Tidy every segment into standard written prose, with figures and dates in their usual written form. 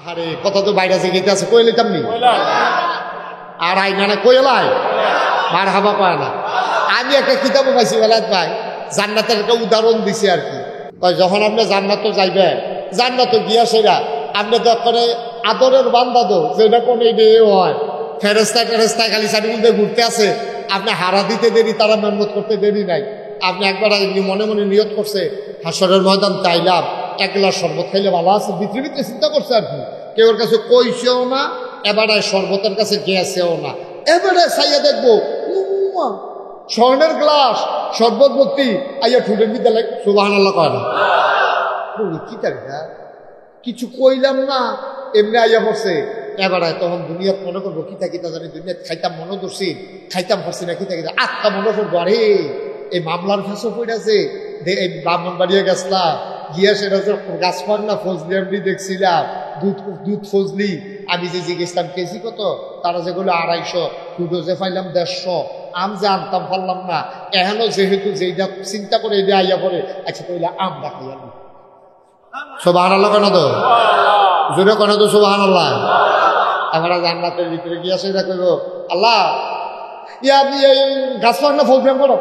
আরে কথা তো বাইরে আছে গেতে আছে কইলে তেমনি আর আই না কইলাই মার হাবা পায় না। আমি একটা কিতাবও পাইছি বেলাত ভাই, জান্নাতের একটা উদাহরণ দিছি আর কি। যখন আপনি জান্নাত যাইবেন, জান্নাত গিয়া সেরা আপনি তো করে আদরের বান্দা দো যেটা কোন হয় ফেরেস্তা টেরেস্তা খালি চারিদিকে ঘুরতে আছে, আপনি হারা দিতে দেরি, তারা মেহনত করতে দেরি নাই। আপনি একবার মনে মনে নিয়ত করছে হাসরের ময়দান চাইলাম এক গ্লাস শরবত খাইলে ভালো আছে, পৃথিবীতে চিন্তা করছে আর কি। কেউ ওর কাছে কইছেও না, এবারে শরবতের কাছে গেছেও না। এবারে চাইয়া দেখবো স্বর্ণের গ্লাস শরবত ভর্তি, আইয়া ঠুটের বিদ্যালয় সুবহানাল্লাহ কয় না কি তারিখা কিছু কইলাম না, এমনি আইয়া পড়ছে। এবারে তখন দুনিয়াত মনে করবো কিতা কিতা জানি দুনিয়াত খাইতাম মনে করছি, খাইতাম পারছি না কিতা কিতা আত্মা মনে করবো। আরে এই মামলার ফাঁসও পড়েছে, এই ব্রাহ্মণবাড়িয়া গেছলা গিয়া সেটা গাছপার না ফজলি আমি দেখছিলাম দুধ ফজলি। আমি যে জিজ্ঞেসলাম কেজি কত, তারা যেগুলো 250, ফুটো যে পাইলাম 150, আম যে আনতাম পারলাম না। এখনো যেহেতু যেটা চিন্তা করে এটা আইয়া পড়ে, আচ্ছা কইলা আম রাখি আমি সুবহানাল্লাহ কেন তো জোরে কেন তো সুবহানাল্লাহ। আমরা জান্নাতের ভিতরে গিয়া সেটা কইব আল্লাহ ইয়া আপনি এই গাছ পাক না ফজলি করো,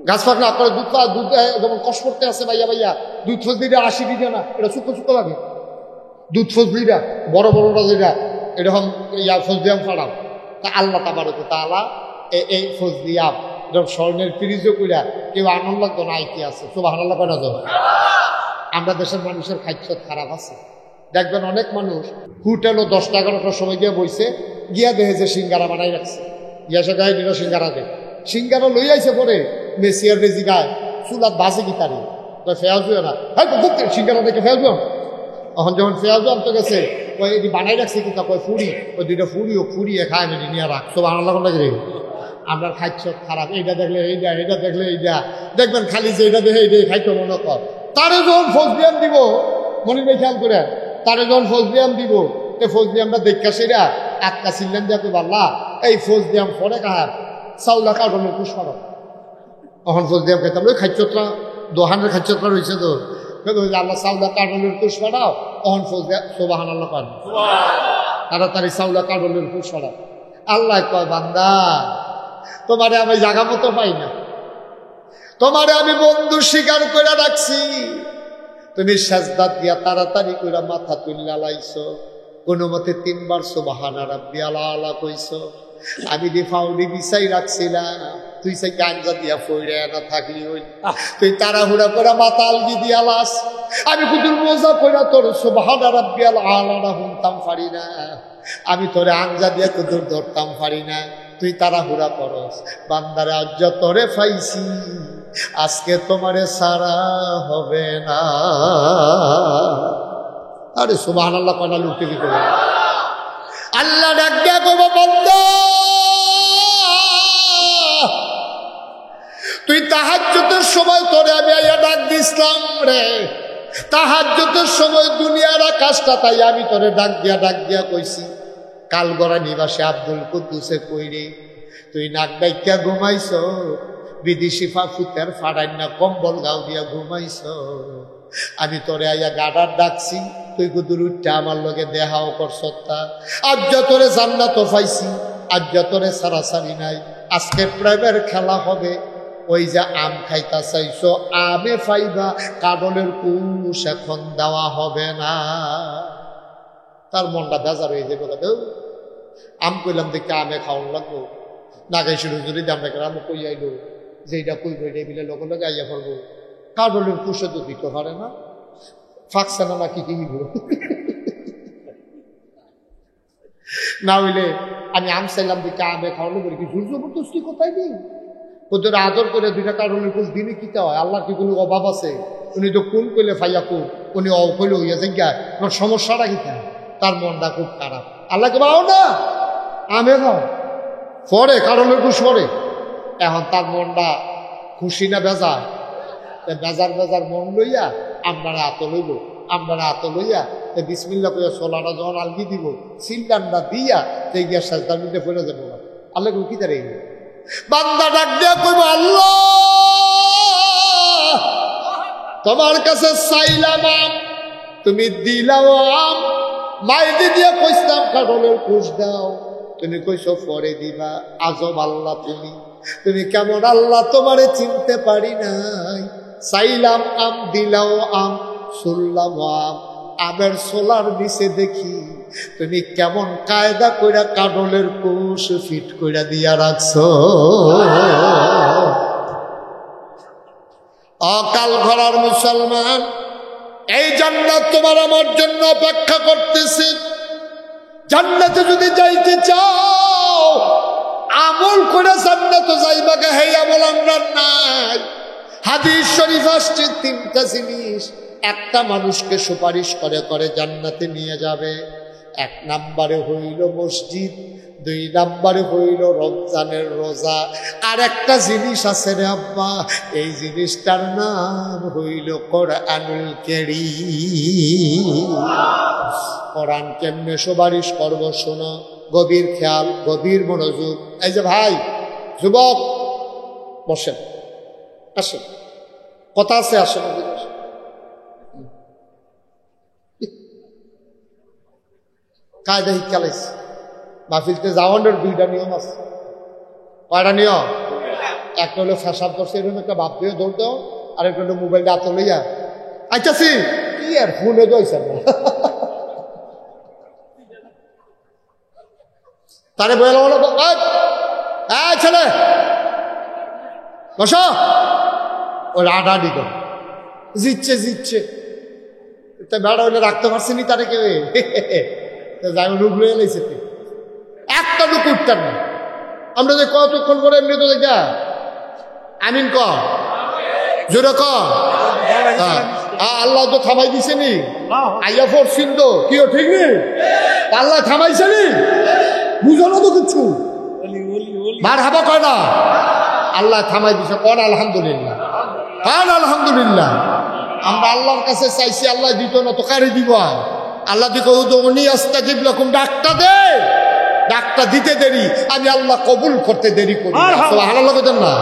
গাছ পাক না আপনার দুধ যেমন কষ করতে আছে ভাইয়া ভাইয়া, দুধ ফজলিটা 80 দিনে না, এটা শুক্তো শুক্তো লাগে। দুধ ফজলিটা বড় বড়টা যেটা এরকম ইয়া ফজলিয়াম ফাড়াম। তা আল্লাহ তাবারক ওয়া তাআলা এই ফজলিয়াম এরকম স্বর্ণের ফ্রিজও কইরা কেউ আনন্দ লাগতো না আইতে আছে সুবহানাল্লাহ কেন তো। আমরা দেশের মানুষের খাদ্য খারাপ আছে, দেখবেন অনেক মানুষ হোটেলও 10-11টার সময় গিয়ে বইছে, গিয়া দেখে যে সিঙ্গারা বানাই রাখছে, গিয়া সে গায়ে দিল সিঙ্গারা দে, সিঙ্গারা লই আইছে পরে মেসিয়ার রেজি গায় চুলাত বাজে গিতারি ফেয়াজ না, হ্যাঁ সিঙ্গারা দেখে ফেয়াজ। এখন যখন ফেয়াজ আনতে গেছে ওই এটি বানাই রাখছে কিন্তু কয় ফুড়ি, ওই দুইটা ফুড়িয়ে খায় মেটি নিয়ে রাখ সুবহানাল্লাহ লাগে। আমরা খাদ্য খারাপ, এইটা দেখলে এইটা, এটা দেখলে এইটা, দেখবেন খালি যে এটা দেখে এইটাই খাইতে মনে কর। তারে যখন ফজলিয়াম দিব মনির ভাই খেয়াল করে, তারে যখন ফজলিয়াম দিব এই ফজলিয়ামটা দেখা সেরা আটকা ছিলেন যাতে পারলা এই ফজলিয়াম পরে কাহার চাউলা কার্টনের পুষ্পার তখন ফজলিয়াম খাইতাম ওই খাদ্যটা দোহানের খাদ্যটা রয়েছে তো আল্লাহ চাউলা কার্টনের পুষ্পাটাও তখন ফজলিয়াম সুবহানাল্লাহ করেন তাড়াতাড়ি চাউলা কার্টনের পুষ্পাটা। আল্লাহ কয় বান্দা তোমারে আমি জায়গা মতো পাই না, তোমারে আমি বন্ধু স্বীকার করে রাখছি, তুমি সাজদা দিয়া তাড়াতাড়ি করে মাথা তুল্লা লাইছো, কোনো মতে 3 বার সুবহানা রাব্বিয়াল আলা কইছো। আমি দি ফাউডি বিছাই রাখছিলাম, তুই সেই গাঞ্জা দিয়া ফইরে না থাকলি হই, তুই তাড়াহুড়া করে মাথা আলগি দিয়া লাস। আমি কুতুল মোজা কইরা তোর সুবহানা রাব্বিয়াল আলা হুনতাম পারি না, আমি তোরে আঞ্জা দিয়া কুতুর ধরতাম পারি না, তুই তাড়াহুড়া করস। বান্দারে আজ তোরে পাইছি, আজকে তোমারে সারা হবে না। আরে সুবহানাল্লাহ কয়না লুটে দিতে আল্লাহ ডাক দিয়া কইব বান্দা তুই তাহাজ্জুদের সময় তোরে আমি আইয়া ডাক দিছিলাম রে, তাহাজ্জুদের সময় দুনিয়ার আকাশটা তাই আমি তোরে ডাক দিয়া কইছি কালগড়া নিবাসে আব্দুল কুদ্দুসে কইরে তুই নাক ডাইকা ঘুমাইছ, বিদেশি ফুতের ফাড়াই না কম্বল গাও দিয়া ঘুমাইছ, আমি তোরে আইয়া গাডার ডাকছি, তুই কুদুর উঠতে আমার লগে দেহাও করছতা। আজ যতরে জান্নাত পাইছি, আজ যতরে সারাসারি নাই, আজকে প্রেমের খেলা হবে। ওই যে আম খাইতা চাইছো আমে ফাইবা, কাডলের কুশ এখন দেওয়া হবে না। তার মনটা বেজার হয়ে যাবে, আম কইলাম দেখতে আমে খাওয়ান লাগবো, না খাইছিল যদি দামটা আমি কই আইলো যে এটা কইব এটাই মিলে লগে লগে আইয়া পড়বো। কাডলের কুশে তো দিতে পারে না, ফাঁকছে না কি কি না হইলে আমি আম চাইলাম দিকে আমে খাওয়ানো বলি কি জোর জবরদস্তি কোথায় দিই, ওদের আদর করে 2টা কাডলের কুশ দিনে কিতা হয়? আল্লাহ কি কোনো অভাব আছে? উনি তো কোন কইলে ফাইয়া কোন, উনি কইলে হইয়া যাইয়া তোমার সমস্যাটা কিতা? তার মনটা খুব খারাপ। আল্লাহকে পাও না আমে খাও পরে কাডলের কুশ পরে, এখন তার মনটা খুশি না বেজার? বেজার মন লইয়া আপনারা হাত লইয়া বিসমিল্লাহ কইয়া সোলাটা যখন আলগি দিব সিলডান্ডা দিয়া সেই গিয়া সাজদার মধ্যে পড়ে যাবো। আল্লাহ কি তারে বান্দা ডাক দিয়া কইব আল্লাহ তোমার কাছে চাইলাম আম, তুমি দিলাও আম, মাইদি দিয়ে কইতাম কাটলের কুশ দাও, তুমি কইছো পরে দিবা। আজব আল্লাহ তুমি কেমন আল্লাহ, তোমারে চিনতে পারি নাই। চাইলাম আম, দিলাও আম, শুনলাম আম, আমের সোলার নিচে দেখি তুমি কেমন কায়দা কইরা কাটলের কুশ ফিট কইরা দিয়া রাখছো। অকাল ঘরার মুসলমান, এই জান্নাত তোমার আমার জন্য অপেক্ষা করতেছে। জান্নাতে যদি যাইতে চাও আমল করে জান্নাতে যাইবা, হে আমল আমরা নাই। হাদিস শরীফ আসছে তিনটা জিনিস একটা মানুষকে সুপারিশ করে করে জান্নাতে নিয়ে যাবে। এক নম্বরে হইল মসজিদ, দুই নম্বরে হইল রমজানের রোজা, আর একটা জিনিস আছে রে আব্বা, এই জিনিসটার নাম হইল কোরআনুল কারীম। কোরআন কেমনে সুপারিশ করবো শোনো, গভীর খেয়াল, গভীর মনোযোগ। এই যে ভাই যুবক বসেন, আসেন, কথা আছে, আসেন। কায়দা শিক্ষালাইছে মাহফিলতে যাওয়ানোর দুইটা নিয়ম আছে। কয়টা নিয়ম? একটা হলো ফেসাব করছে এরকম একটা বাপ দিয়ে দৌড় দাও, আর একটা হলো মোবাইলটা হাতে লইয়া আইতাছি কি আর ফোনে দইছে না তারে বলে ছেলে বসো, ওই আডাডি কর জিতছে বেড়া হইলে রাখতে পারছিনি তারে কেউ যাই রূপ লয়ে লাইছে, একটা লোক উঠতেন না। আমরা যে কতক্ষণ করে এমনি তো দেখা আমিন ক জোরে ক আল্লাহ তো থামাই দিছে নি, আইয়া পড়ছিল তো কি ঠিক নেই, আল্লাহ থামাইছে নি, বুঝো না তো কিছু মার হাবা কয় না, আল্লাহ থামাই দিছে। কর আলহামদুলিল্লাহ, কর আলহামদুলিল্লাহ। আমরা আল্লাহর কাছে চাইছি, আল্লাহ দিত না তো কারে দিব? আল্লাহ দিকে উনি আস্তাজিব লাকুম, ডাকটা দে, ডাকটা দিতে দেরি, আমি আল্লাহ কবুল করতে দেরি করি। সুবহানাল্লাহ কইতেন না?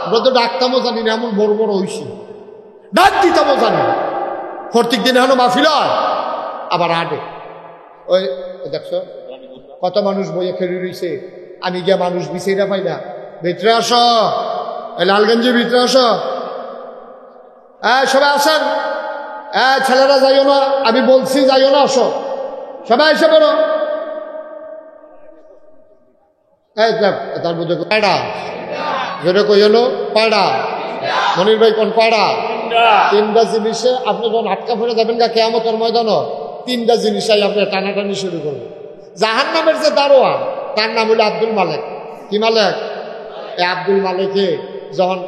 আমরা তো ডাকতামও জানি না, এমন বড় বড় হইছি, ডাক দিতামও জানি। প্রত্যেক দিন এখনো মাহফিল হয়, আবার আডে ওই দেখছো কত মানুষ বইয়ে খেলে রইছে, আমি গিয়া মানুষ বিছাইরা পাই না। ভিতরে আসো, লালগঞ্জের ভিতরে আসো, সবাই আসেন। ছেলেরা যাইও না, আমি বলছি যাইও না, আসো সবাই এসে পড়ো। তার মধ্যে কয়টা যেটা কই হলো কয়টা? মনির ভাই কোন কয়টা? তিনটা জিনিসে আপনি যখন আটকা পড়ে যাবেন গা কিয়ামতের ময়দানে, তিনটা জিনিসই আপনি টানাটানি শুরু করবেন। জাহান্নামের যে দারোয়ান তার নাম হলো আব্দুল মালেক। কি মালেক? এই আব্দুল মালেকে যখন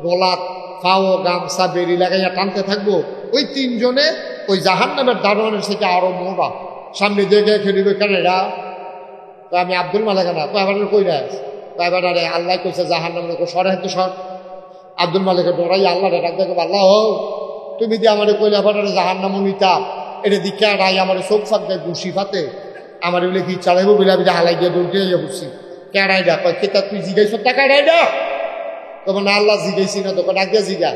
গোলাত ফাও গামছা বেরি লাগাইয়া টানতে থাকবো, ওই তিনজনে ওই জাহান্নামের দারোয়ানের থেকে আরো মোড়া সামনে দেখে খেলিবে। কেন এরা? তো আমি আব্দুল মালেক না, কয়বার কই রাখ, কয়বার আরে আল্লাহ কইছে জাহান্নামের সরে হাতে সর। আব্দুল মালেকের ডরাই আল্লাহ ডাক দেখো, আল্লাহ তুমি দিয়ে আমার কইলে আবার জাহান্নাম নিতা, এটা দিকে আড়াই আমার চোখ ফাঁক দেয় ঘুষি ফাতে, আমার বলে কি চালাইবো বলে আমি হালাই দিয়ে দৌড় দিয়ে ঘুরছি। কেড়াই ডা কয় কেতা তুই জিগাইছ টাকা এড়াই ডা, তখন না আল্লাহ জিগাইছি না, তোকে ডাক দিয়ে জিগা।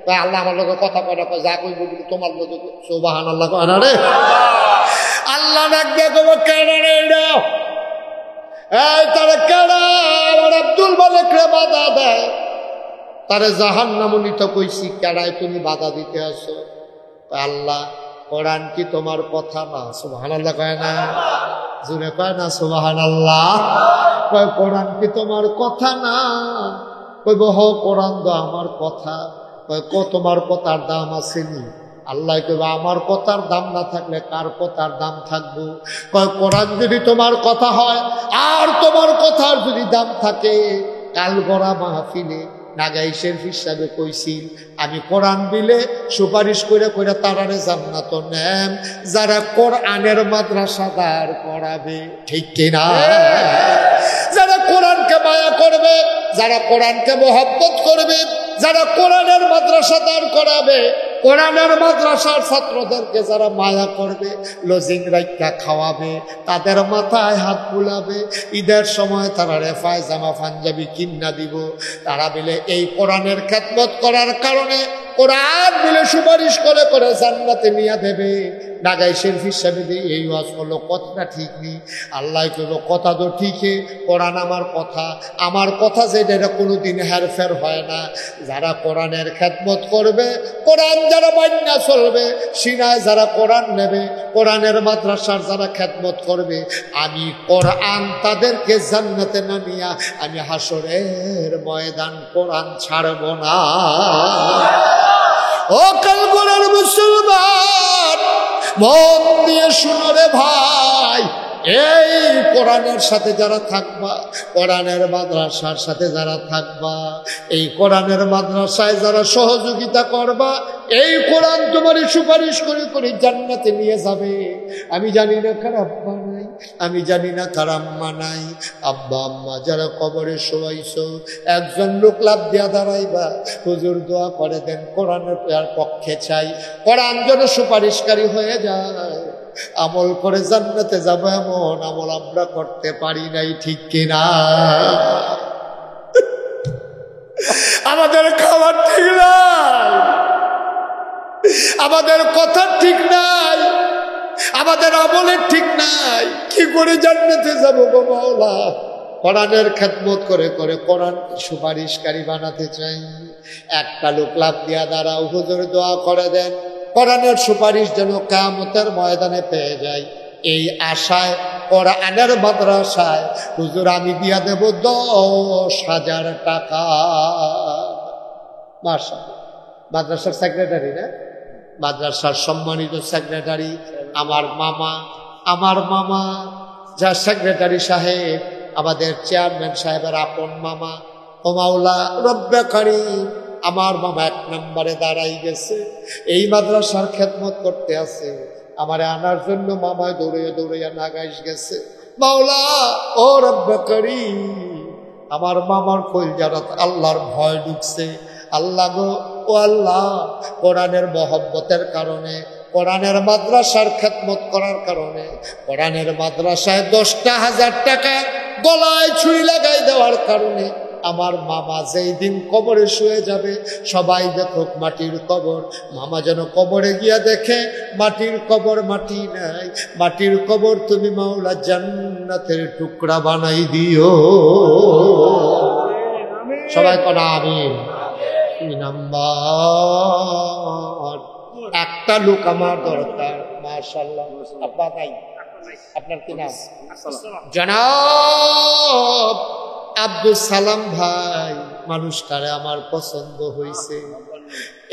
তাই আল্লাহ আমার লোকের কথা কয় না, যা কইব তোমার লোক সুবহানাল্লাহ কয় না রে। আল্লাহ ডাক দিয়ে কব কেড়া রে এটা, এই তারা কেড়া? আমার আব্দুল মালেক রে বাধা দেয়, তারে জাহান্নাম নিতে কইছি, কেড়ায় তুমি বাধা দিতে আসো? আল্লাহ কোরআন কি তোমার কথা না? সুবহানাল্লাহ কয় না? জুড়ে কয় না সুবহানাল্লাহ? কয় কোরআন কি তোমার কথা না? কইব হ কোরআন তো আমার কথা। কয় তোমার কথার দাম আসেনি? আল্লাহ কইব আমার কথার দাম না থাকলে কার কথার দাম থাকবো? কয় কোরআন যদি তোমার কথা হয় আর তোমার কথার যদি দাম থাকে, কাল গড়া মাহফিলে নাগাইশের হিসাবে কইছিল আমি কোরআন দিলে সুপারিশ করে করে তারারে জান্নাত নেন যারা কোরআনের মাদ্রাসা দাঁড় করাবে। ঠিক কিনা? যারা কোরআনকে মায়া করবে, যারা কোরআনকে মোহাব্বত করবে, যারা কোরআনের মাদ্রাসা দাঁড় করাবে, কোরআনের মাদ্রাসার ছাত্রদেরকে যারা মায়া করবে, লজিং রাইখা খাওয়াবে, তাদের মাথায় হাত বুলাবে, ঈদের সময় তারা পায়জামা পাঞ্জাবি কিনা দিব, তারা মিলে এই কোরআনের খেদমত করার কারণে কোরআন মিলে সুপারিশ করে করে জান্নাতে নিয়ে দেবে। নাগাই শরীফ হিসাবে দিয়ে এই ওয়াজ করলো, কথাটা ঠিক নেই। আল্লাহ কইল কথা তো ঠিকই, কোরআন আমার কথা যেটা এটা কোনোদিন হেরফের হয় না। যারা কোরআনের খেদমত করবে, কোরআন যারা মান্না চলবে, সিনায় যারা কোরআন নেবে, কোরআনের মাদ্রাসার যারা খেদমত করবে, আমি কোরআন তাদেরকে জান্নাতে না নিয়া আমি হাসরের ময়দান কোরআন ছাড়ব না। ও কালগড়ের মুসলমান, মন দিয়ে শুনো রে ভাই, এই কোরআনের সাথে যারা থাকবা, কোরআনের মাদ্রাসার সাথে যারা থাকবা, এই কোরআনের মাদ্রাসায় যারা সহযোগিতা করবা, এই কোরআন তোমারই সুপারিশ করে করে জান্নাতে নিয়ে যাবে। আমি জানি না কার আব্বা নাই, আমি জানি না কার আম্মা নাই। আব্বা আম্মা যারা কবরে শোয়াইছো, একজন লোক লাভ দিয়া দাঁড়াইবা, হুজুর দোয়া করে দেন, কোরআনের পক্ষে চাই, কোরআন যেন সুপারিশকারী হয়ে যায়, আমল করে জান্নাতে যাব, এমন আমল আমরা করতে পারি নাই, ঠিক কিনা? আমাদের খাবার ঠিক নাই, আমাদের কথা ঠিক নাই, আমাদের আমলের ঠিক নাই, কি করে জান্নাতে যাব গো মাওলা? কোরআনের খেদমত করে করে কোরআন সুপারিশকারী বানাতে চাই। একটা লোক লাভ দিয়া দাঁড়াও, হুজুর দোয়া করে দেন, কোরআনের সুপারিশ যেন কিয়ামতের ময়দানে পেয়ে যায়, এই আশায় কোরআনের মাদ্রাসায় হুজুর আমি দিয়া দেব 10,000 টাকা। মাশাআল্লাহ, মাদ্রাসার সেক্রেটারি না, মাদ্রাসার সম্মানিত সেক্রেটারি, আমার মামা যা সেক্রেটারি সাহেব, আমাদের চেয়ারম্যান সাহেবের আপন মামা, ও মাওলা রব্বে কারীম, আমার মামা 1 নম্বরে দাঁড়াই গেছে, এই মাদ্রাসার খেদমত করতে আছে, আমারে আনার জন্য মামায় দৌড়াইয়া দৌড়াইয়া নাগাইশ গেছে। মাওলা ও রব্বে কারীম, আমার মামার কলজারাত আল্লাহর ভয় ঢুকছে। আল্লাহ গো, ও আল্লাহ, কোরআনের মহব্বতের কারণে, কোরআনের মাদ্রাসার খেদমত করার কারণে, কোরআনের মাদ্রাসায় 10,000 টাকা গলায় ছুরি লাগাই দেওয়ার কারণে আমার মামা যেই দিন কবরে শুয়ে যাবে, সবাই দেখুক মাটির কবর, মামা যেন কবরে গিয়া দেখে মাটির কবর, মাটি নাই, মাটির কবর তুমি মাওলা জান্নাতের টুকরা বানাই দিও। সবাই কোনা আমিন। 2 নাম্বার, একটা লোক আমার দরকার। মাশাআল্লাহ, আব্বা নাই, আপনার কি নাম? জনাব আব্দুল সালাম ভাই, মানুষটারে আমার পছন্দ হয়েছে।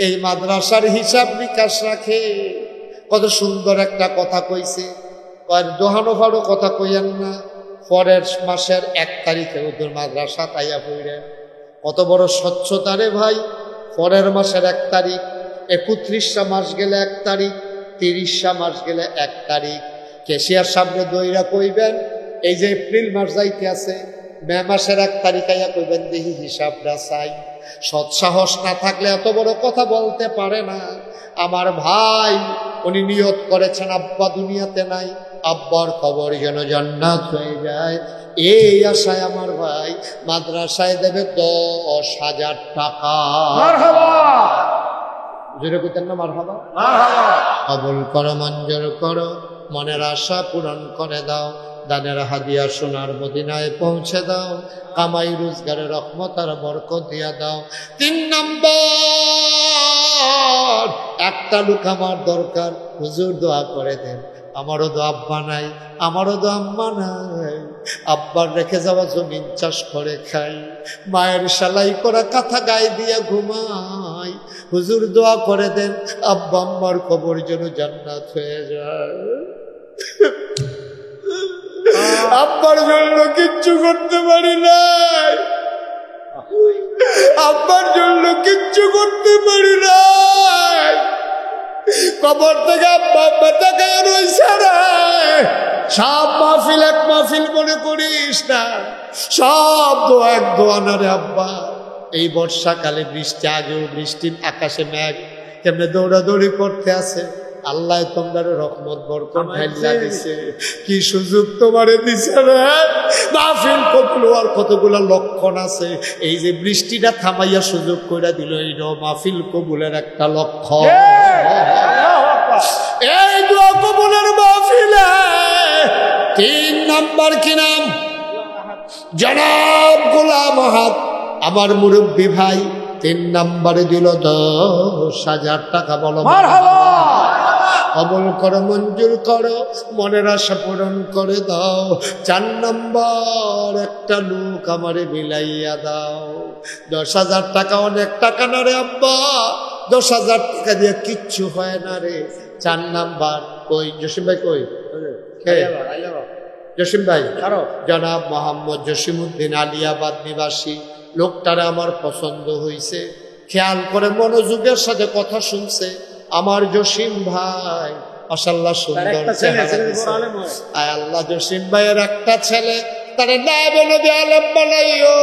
এই মাদ্রাসার হিসাব নিকাশ রাখে, কত সুন্দর একটা কথা কইছে। দোহানো ফাড়ো কথা কইয়েন না, পরের মাসের 1 তারিখে ওদের মাদ্রাসা তাইয়া পড়েন। কত বড় স্বচ্ছতা রে ভাই! পরের মাসের 1 তারিখ, 31টা মাস গেলে 1 তারিখ, 30টা মাস গেলে 1 তারিখ। ক্যাশিয়ার সামনে দইরা কইবেন, এই যে এপ্রিল মাস যাইতে আছে, মে মাসের 1 তারিখ আইয়া কইবেন দেখি হিসাবটা চাই। সৎসাহস না থাকলে এত বড় কথা বলতে পারে না। আমার ভাই উনি নিয়ত করেছেন, আব্বা দুনিয়াতে নাই, আব্বার কবর যেন জান্নাত হয়ে যায়, এই আশায় আমার ভাই মাদ্রাসায় দেবে 10,000 টাকা। মারহাবা, জোরে কইতেন না মারহাবা? মারহাবা। কবুল করো, মঞ্জুর করো, মনের আশা পূরণ করে দাও, দানের হাদিয়া সোনার মদিনায় পৌঁছে দাও, কামাই রোজগারে রহমত আর বরকত দিয়া দাও। 3 নাম্বার, একটা লোক আমার দরকার, হুজুর দোয়া করে দেন, আমারও তো আব্বা নাই, আমারও তো আম্মা নাই, আব্বার রেখে যাওয়া জমিন চাষ করে খাই, মায়ের সেলাই করা কাঁথা গায়ে দিয়ে ঘুমাই, হুজুর দোয়া করে দেন আব্বা আম্মার কবর যেন জান্নাত হয়ে যায়। আব্বার জন্য কিচ্ছু করতে পারি নাই, আব্বার জন্য কিচ্ছু করতে পারি নাই, কবর থেকে আব্বা আব্বা তাকায় রইছে রে। সব মাহফিল এক মাহফিল মনে করিস না, সব দোয়া এক দোয়া না রে আব্বা। এই বর্ষাকালে বৃষ্টি, আগেও বৃষ্টি, আকাশে মেঘ কেমনে দৌড়াদৌড়ি করতে আছে, আল্লাহ তোমার রহমত বরকত ঢাইলা দিছে। কি সুযোগ তোমারে দিছে রে, মাহফিল কবুল হওয়ার কতগুলো লক্ষণ আছে, এই যে বৃষ্টিটা থামাইয়া সুযোগ করে দিল, এইটাও মাহফিল কবুলের একটা লক্ষণ। এই দোয়া নাম্বার কি নাম? জনাব গোলাম আহাদ আমার মুরব্বী ভাই 3 নাম্বারে দিল 10,000 টাকা। বলো মারহাবা। কবুল করো, মঞ্জুর করো, মনের আশা পূরণ করে দাও। 4 নাম্বার একটা লোক আমারে মিলাইয়া দাও। 10,000 টাকা অনেক টাকা না রে আব্বা, 10,000 টাকা দিয়ে কিচ্ছু হয় না রে। 4 নাম্বার কই? জসিম ভাই কই? জসিম ভাই জনাব মোহাম্মদ জসিমউদ্দিন আলিয়াবাদ নিবাসী। লোকটারে আমার পছন্দ হয়েছে, খেয়াল করে মনোযোগের সাথে কথা শুনছে। আমার জসিম ভাই মাশাআল্লাহ সুন্দর চেহারা দিয়েছে। আয় আল্লাহ, জসিম ভাইয়ের একটা ছেলে তারে নায়েবে নবী আলেম বানাইও।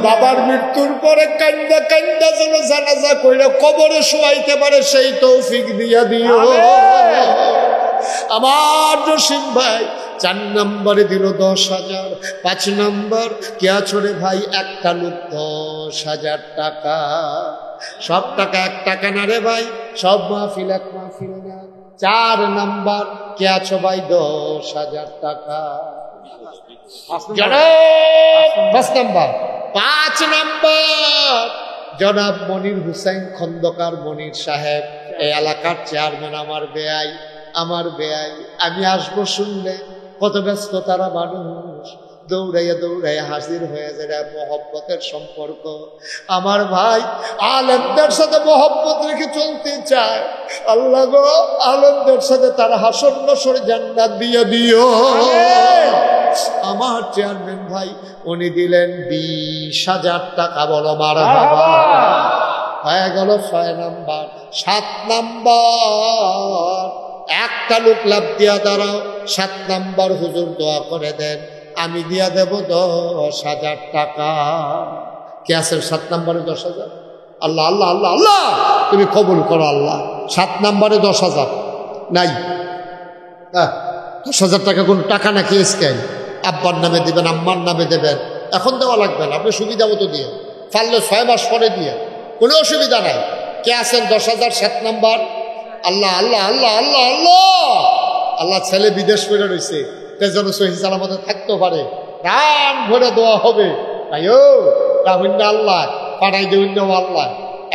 বাবার মৃত্যুর পরে কান্দা কান্দা যেন জানাজা কইরা কবরে শোয়াইতে পারে সেই তৌফিক দিয়া দিও আমার জসিম ভাই। 4 নম্বরে দিল 10,000। 5 নম্বর কে আছো রে ভাই? একটা লোক 10,000 টাকা। সব টাকা 1 টাকা না রে ভাই, সব মাহফিল 1 মাহফিল না। 4 নম্বর কে আছো ভাই? 10,000 টাকা। 5 নম্বর 5 নম্বর জনাব মনির হুসাইন খন্দকার মনির সাহেব, এই এলাকার চেয়ারম্যান। আমার বেয়াই আমি আসবো শুনলে কত ব্যস্ত তারা মানুষ, দৌড়াইয়া দৌড়াইয়া হাজির হয়ে যায়। মহব্বতের সম্পর্ক। আমার ভাই আলেমদের সাথে মহব্বত রেখে চলতে চায়। আল্লাহ গো, আলেমদের সাথে তারা হাসর নসর জান্নাত দিয়ে দিও। আমার চেয়ারম্যান ভাই উনি দিলেন 20,000 টাকা। বলো মারহাবা। হয়ে গেল 6 নাম্বার। 7 নাম্বার একটা লোক লাভ দিয়া দাঁড়াও। 7 নাম্বার হুজুর দোয়া করে দেন, আমি দিয়া দেব 10,000 টাকা। কে আছেন 7 নাম্বারে 10,000? আল্লাহ আল্লাহ আল্লাহ আল্লাহ, তুমি কবুল করো আল্লাহ। 7 নাম্বারে 10,000 নাই। 10,000 টাকা কোন টাকা নাকি? স্ক্যান আব্বার নামে দেবেন, আম্মার নামে দেবেন। এখন দেওয়া লাগবে না, আপনি সুবিধা মতো দিয়ে পারলে 6 মাস পরে দিয়ে, কোনো অসুবিধা নাই। কে আছেন 10,000 7 নাম্বার? আল্লাহ আল্লাহ আল্লাহ আল্লাহ আল্লাহ আল্লাহ। ছেলে বিদেশ করে রয়েছে, যেন সহি সালামতে থাকতে পারে। প্রাণ ভরে দেওয়া হবে। তাই ও রাহুন্য আল্লাহ পাঠাই দেউন্য আল্লাহ।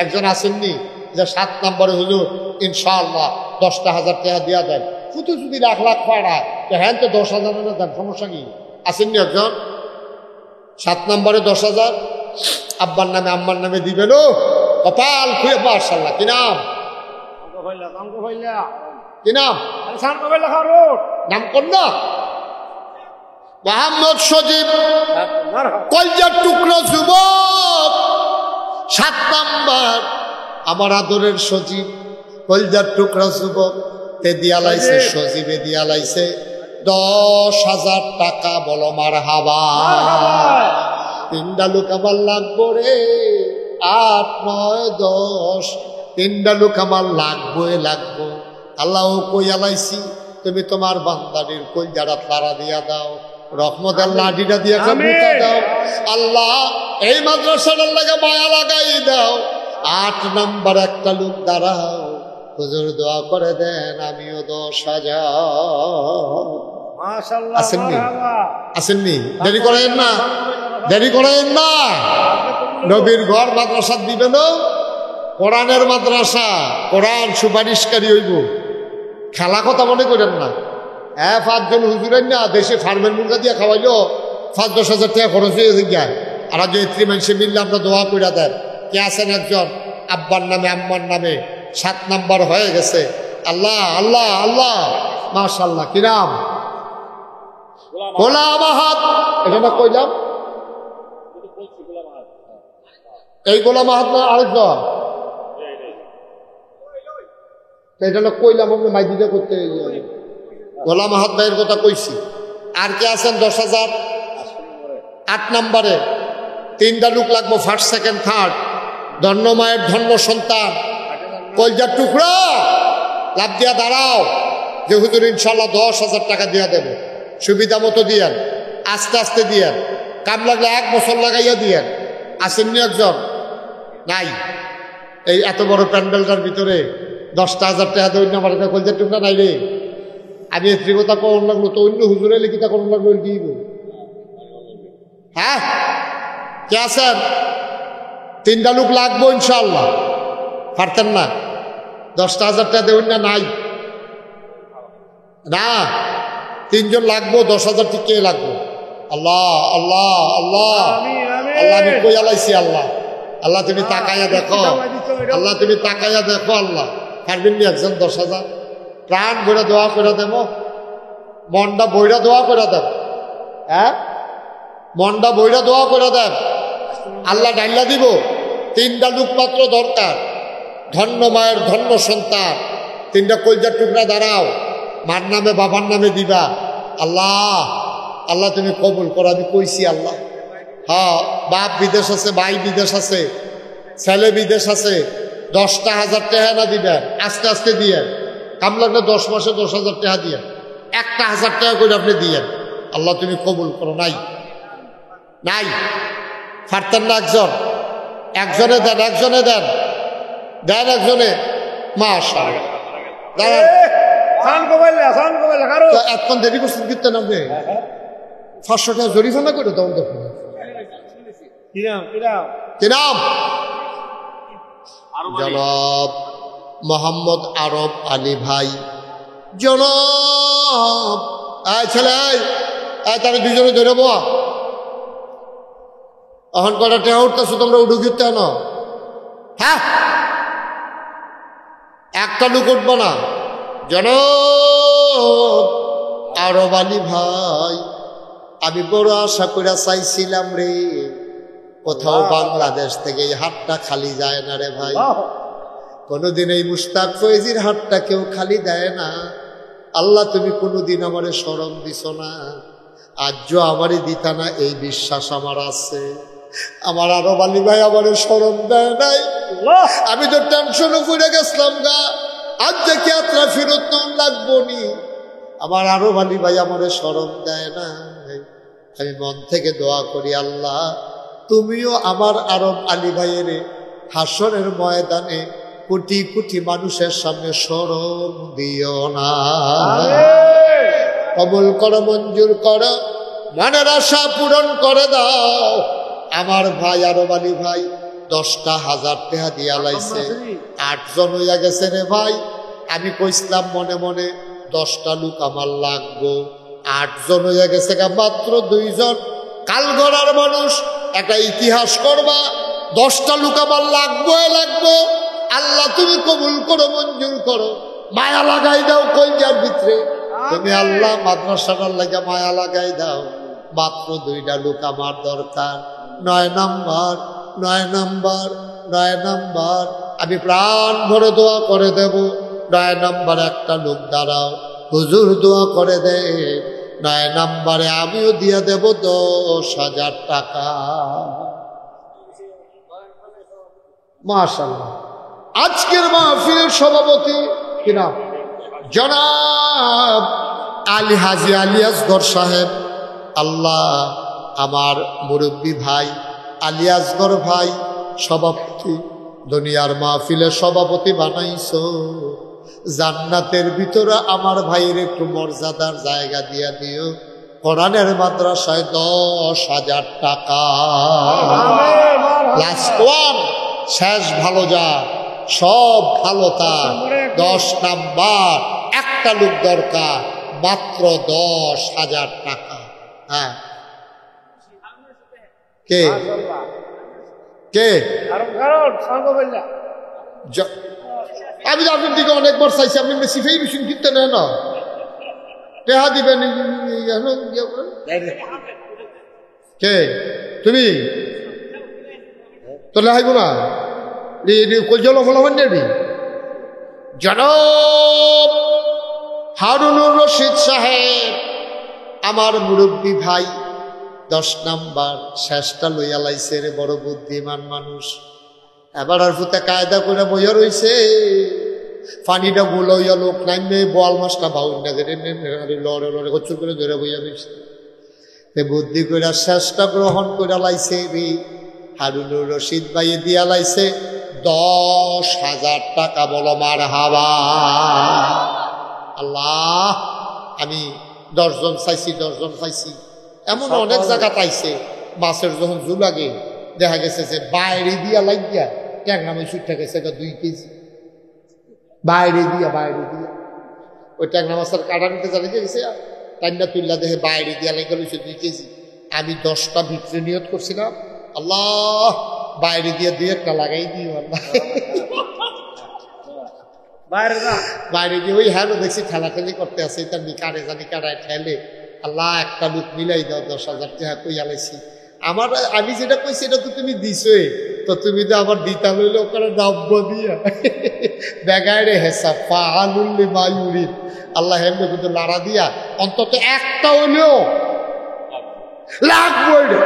একজন আসেননি যে 7 নম্বরে হুজুর ইনশাআল্লাহ 10,000 টাকা দিয়া দেন। শুধু যদি 1,00,000 পাড়ায় হ্যাঁ তো 10,000 দেন, সমস্যা কি? আসেননি একজন 7 নম্বরে 10,000 আব্বার নামে আম্মার নামে দিবেন। ও কপাল খুঁয়ে মাশাআল্লাহ। কি নাম? কি নাম? নাম কোন না? মোহাম্মদ সজীব। কলজার টুকরো যুবক। 7 নাম্বার আমার আদরের সজীব, কলজার টুকরা যুবক। তে দিয়া লাইছে, সজীবে দিয়া লাইছে 10,000 টাকা। বলো মারহাবা। 3টা লোক আমার লাগবো রে। 8, 9, 10 3টা লোক আমার লাগবো। আল্লাহ কই আলাইছি, তুমি তোমার বান্দারির কলজারা তারা দিয়া দাও, রহমতের লাঠিটা দিয়ে মুখা দাও। আল্লাহ এই মাদ্রাসাটার লাগে মায়া লাগাই দাও। 8 নাম্বার একটা লোক দাঁড়াও, হুজুর দোয়া করে দেন, আমিও 10,000। আসেননি? দেরি করেন না, দেরি করেন না। নবীর ঘর মাদ্রাসা দিবেন, কোরআনের মাদ্রাসা, কোরআন সুপারিশকারী হইব। খেলা কথা মনে করেন না। 5 জন হুজুরের না দেশে ফার্মের মুরগা দিয়ে খাওয়াইলো 5-10,000 টাকা খরচ হয়ে যায়। আর যে এত্রি মানুষে মিললে আমরা দোয়া করে দেন। কে আছেন একজন আব্বার নামে আম্মার নামে? 7 নাম্বার হয়ে গেছে। আল্লাহ আল্লাহ আল্লাহ মাশাআল্লাহ। কি নাম? গোলাম আহাদ। এটা না কইলাম? এই গোলাম আহাদ না আরেকজন? এটা না কইলাম, আমরা মাইদিটা করতে গোলাম আহাদ ভাইয়ের কথা কইছি। আর কে আছেন 10,000? 8 নাম্বারে 3টা লোক লাগবো, 1st, 2nd, 3rd। ধন্য মায়ের ধন্য সন্তান, কলজার টুকরা লাভ দিয়া দাঁড়াও যে হুজুর ইনশাল্লাহ 10,000 টাকা দিয়া দেবে। সুবিধা মতো দিয়েন, আস্তে আস্তে দিয়েন, কাম লাগলে 1 বছর লাগাইয়া দিয়েন। আসেননি একজন? নাই। এই এত বড় প্যান্ডেলটার ভিতরে 10,000 টাকা দৈন্য আমার কলজার টুকরা নাই রে। আমি এত্রি কথা করুন লাগলো তো অন্য হুজুরে লিখিতা করুন লাগলো কি হ্যাঁ কে আছেন 3টা লোক লাগবো ইনশাল্লাহ পারতেন না 10,000 টাকা দেবেন না নাই না 3 জন লাগবো 10,000 টিকে লাগবো আল্লাহ আল্লাহ আল্লাহ আল্লাহ আমি কই আলাইছি আল্লাহ আল্লাহ তুমি তাকাইয়া দেখো আল্লাহ তুমি তাকাইয়া দেখো আল্লাহ পারবেন নি একজন 10,000 প্রাণ বইরা দোয়া করে দেব মনটা বইরা দোয়া করে দেব হ্যাঁ মনটা বইরা দোয়া করে দেব আল্লাহ ডাইলা দিব 3টা লোক মাত্র দরকার ধন্য মায়ের ধন্য সন্তান 3টা কলজার টুকরা দাঁড়াও মার নামে বাবার নামে দিবা আল্লাহ আল্লাহ তুমি কবুল করো আমি কইছি আল্লাহ হ্যাঁ বাপ বিদেশ আছে ভাই বিদেশ আছে ছেলে বিদেশ আছে 10,000 টাকা না দিবেন আস্তে আস্তে দিয়ে কাম লাগলে 10 মাসে 10,000 টাকা দিয়ে 1,000 টাকা করে আপনি দিয়ে আল্লাহ তুমি কবুল করো নাই নাই পারতেন না একজনে দেন একজনে দেন দেন একজনে মাশাআল্লাহ এখন দেরি করছেন কীর্তন আপনি 500 টাকা জরিমানা করে তখন দেখুন কি নাম জনাব মোহাম্মদ আরব আলী ভাই জনাব ছেলে তারা 2জনে ধরে বয়া এখন কটা টেহা উঠতেছো তোমরা উঠু গিয়ে না হ্যাঁ একটা লোক উঠবো না জনাব আরব আলী ভাই আমি বড় আশা করে চাইছিলাম রে কোথাও বাংলাদেশ থেকে এই হাটটা খালি যায় না রে ভাই কোনোদিন এই মুশতাক ফয়েজির হাটটা কেউ খালি দেয় না আল্লাহ তুমি কোনোদিন আমারে শরম দিছ না আজও আমারই দিতা না এই বিশ্বাস আমার আছে আমার আরব আলী ভাই আমারে শরম দেয় নাই আমি তো টেনশনে পড়ে গেছিলাম গা আজ দেখি যাত্রা ফেরত লাগবো নি আমার আরব আলী ভাই আমারে শরম দেয় না আমি মন থেকে দোয়া করি আল্লাহ তুমিও আমার আরব আলী ভাইয়ের হাসরের ময়দানে কোটি কোটি মানুষের সামনে শরম দিও না কবুল করো মঞ্জুর করো মনের আশা পূরণ করে দাও আমার ভাই আরব আলী ভাই 10,000 টাকা দিয়া লাইছে 8 জন হইয়া গেছে রে ভাই আমি কইছিলাম মনে মনে 10টা লোক আমার লাগবো 8 জন হইয়া গেছে মাত্র 2 জন কালগড়ার মানুষ একটা ইতিহাস করবা 10টা লোক আমার লাগবো আল্লাহ তুমি কবুল করো মঞ্জুর করো মায়া লাগাই দাও কলজার ভিতরে তুমি আল্লাহ মাদ্রাসাটার লাগে মায়া লাগাই দাও মাত্র 2টা লোক আমার দরকার 9 নাম্বার আমি প্রাণ ভরে দোয়া করে দেব 9 নাম্বার একটা লোক দাঁড়াও হুজুর দোয়া করে দে 9 নাম্বারে আমিও দিয়ে দেব 10,000 টাকা মাশাআল্লাহ আজকের মাহফিলের সভাপতি কি নাম জনাব আলী হাজি আলী আসগর সাহেব আল্লাহ আমার মুরব্বী ভাই আলী আসগর ভাই সভাপতি দুনিয়ার মাহফিলের সভাপতি বানাইছো জান্নাতের ভিতরে আমার ভাইয়ের একটু মর্যাদার জায়গা দিয়া দিও কোরআনের মাদ্রাসায় 10,000 টাকা লাস্ট ওয়ান শেষ ভালো যা সব ভালো তা 10 নাম্বার একটা লোক দরকার মাত্র 10,000 টাকা হ্যাঁ কে কে আমি তো আপনার দিকে অনেকবার চাইছি আপনি সিফেই মেশিন কিনতে নেন না টেহা দিবেন কে তুমি তোলে হাইব না কলজল ফলাবেন নেবি জনাব হারুনুর রশিদ সাহেব আমার মুরব্বী ভাই 10 নাম্বার শেষটা লইয়া লাইছে রে বড় বুদ্ধিমান মানুষ এবার আর ফুতে কায়দা করে বইয়া রইছে পানিটা গোল হইয়া লোক নামবে বোয়াল মাছটা বাউন্ডা লড়ে লড়ে কচুর করে ধরে বইয়া রইছে বুদ্ধি করে শেষটা গ্রহণ করে লাইছে রে হারুনুর রশিদ ভাই দিয়া লাইছে 10,000 টাকা বলো মার হাবা আল্লাহ আমি 10 জন চাইছি, 10 জন পাইছি। এমন অনেক জায়গা পাইছে মাছের যখন জু লাগে দেখা গেছে যে বাইরে দিয়া লাগিয়া ট্যাংরা মাছ উঠে গেছে 2 কেজি বাইরে দিয়া ওই ট্যাংরা মাছের কাটা নিতে জানি গেছে টান্না তুল্লা দেখে বাইরে দিয়া লেগে গেছে 2 কেজি। আমি 10টা ভিতরে নিয়ত করছিলাম, আল্লাহ বাইরে দিয়ে 2-1টা লাগাই দিই আল্লাহ। বাইরে দিয়ে ওই হ্যাঁ দেখছি ঠেলাঠেলি করতে আছে, তার কারে জানি কারায় ঠেলে। আল্লাহ একটা লুক মিলাই দাও, 10,000 টাকা কই আলাইছি। আমি যেটা কইছি এটা তো তুমি দিছই, তো তুমি তো আবার দিতা লইলে ওখানে নব্য দিয়া বেগায় হেসা ফালুল্লি মায়ুরিদ। আল্লাহ হেমনে কিন্তু লাড়া দিয়া অন্তত একটা হইলেও লাগবে।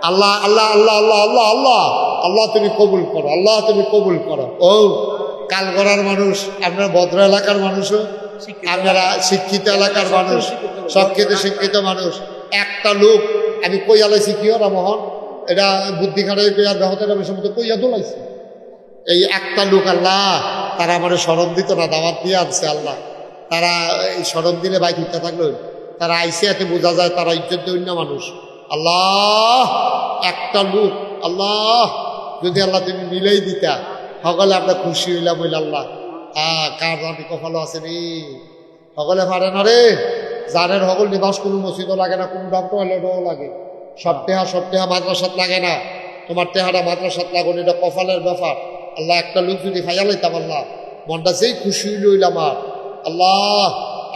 আল্লাহ আল্লাহ আল্লাহ আল্লাহ আল্লাহ আল্লাহ আল্লাহ তুমি কবুল করো, আল্লাহ তুমি কবুল করো। ও কালগড়ার মানুষ, আপনার ভদ্র এলাকার মানুষও, আপনারা শিক্ষিত এলাকার মানুষ, শিক্ষিত মানুষ। একটা লোক আমি কইয়া লাইছি কি ওরা মোহন এটা বুদ্ধি খাটাই কইয়া বেহতের বেশি মতো কইয়া দোলাইছি। এই একটা লোক আল্লাহ তারা আমার স্মরণ দিত না, দাওয়াত দিয়ে আনছে আল্লাহ। তারা এই স্মরণ দিলে বাইক উঠতে থাকলো, তারা আইসে এতে বোঝা যায় তারা ইজ্জত অন্য মানুষ। আল্লাহ একটা লোক আল্লাহ যদি আল্লাহ তুমি মিলেই দিতা সকলে আমরা খুশি হইলাম। বইল আল্লাহ কার রানি কপালও আছে রে, সকলে পারে না রে। জানের সকল নিবাস কোনো মসজিদও লাগে না, কোনো ডাক্তার হলেও লাগে। সব টেহা মাদ্রাসাত লাগে না, তোমার টেহাটা মাদ্রাসাত লাগুন, এটা কপালের ব্যাপার। আল্লাহ একটা লোক যদি ফাইয়া লইতাম আল্লাহ মনটা যেই খুশি হইল হইলাম। আর আল্লাহ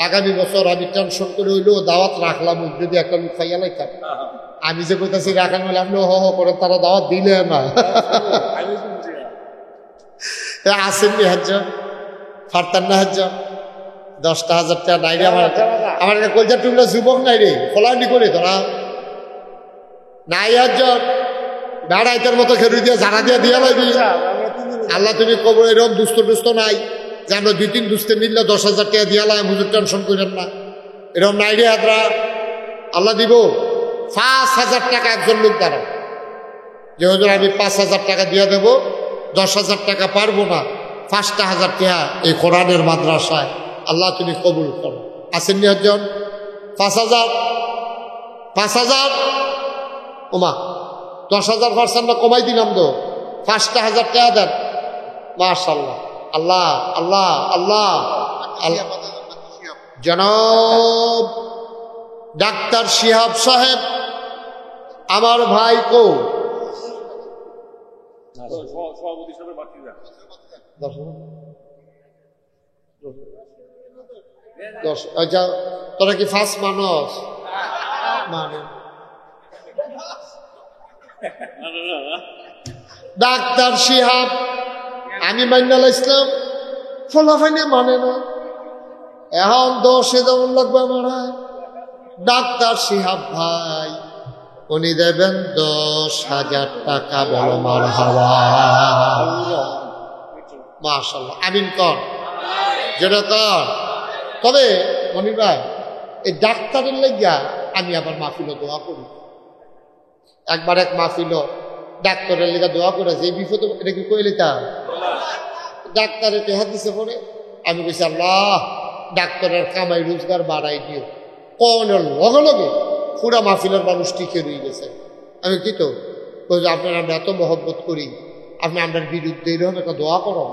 আগামী বছর আমি টেনশন করে হইলেও দাওয়াত রাখলাম যদি একটা লোক ফাইয়া লইতাম। আমি যে কইতাছি রাখান হইলাম করে তারা দাওয়াত দিলে না। আসেননি হাজ্য ফারতান না হাজ্য 10,000 টাকা নাই রে আমার কলজা টুকরা যুবক নাই রে, ফলানি করে তোরা নাই হাজ্য বেড়াইতের মতো খেরু দিয়ে জানা দিয়া দিয়া লাগবি। আল্লাহ তুমি কবর এরকম দুষ্ট নাই যে আমরা 2-3 দুস্তে মিললে 10,000 টাকা দিয়া লাই, হুজুর টেনশন করেন না, এরকম নাই রে হাতরা। আল্লাহ দিব 5,000 টাকা একজন লোক দাঁড়াও যে হুজুর আমি 5,000 টাকা দিয়ে দেবো, 10,000 টাকা পারবো না, 5,000 টাকা এই কোরআনের মাদ্রাসায় আল্লাহ তুমি কবুল করো। আসেননি একজন 5,000 ওমা 10,000% কমাই দিলাম তো, 5,000 টাকা দেন। মাশাআল্লাহ আল্লাহ আল্লাহ আল্লাহ জনাব ডাক্তার শিহাব সাহেব আমার ভাই কো তোরা কি ফার্স্ট মানুষ মানে ডাক্তার শিহাব আমি মাইনাল ইসলাম ফলাফাইনে মানে না, এখন 10 যেমন লাগবে আমার ডাক্তার শিহাব ভাই উনি দেবেন 10,000 টাকা। বলো মারহাবা মাশাআল্লাহ আমিন কর যেটা কর। তবে মনির ভাই এই ডাক্তারের লাগিয়া আমি আবার মাহফিল দোয়া করি। একবার এক মাহফিল ডাক্তারের লেগা দোয়া করে যে বিপদ এটা কি কইলে তা ডাক্তারের টেহা দিছে পরে আমি কইছি আল্লাহ ডাক্তারের কামাই রোজগার বাড়াই দিও। কোন লগে লগে পুরা মাহফিলের মানুষ টিকে রয়ে গেছে। আমি কি তো আপনার আমরা এত মহব্বত করি, আপনি আপনার বিরুদ্ধে এরকম একটা দোয়া করো।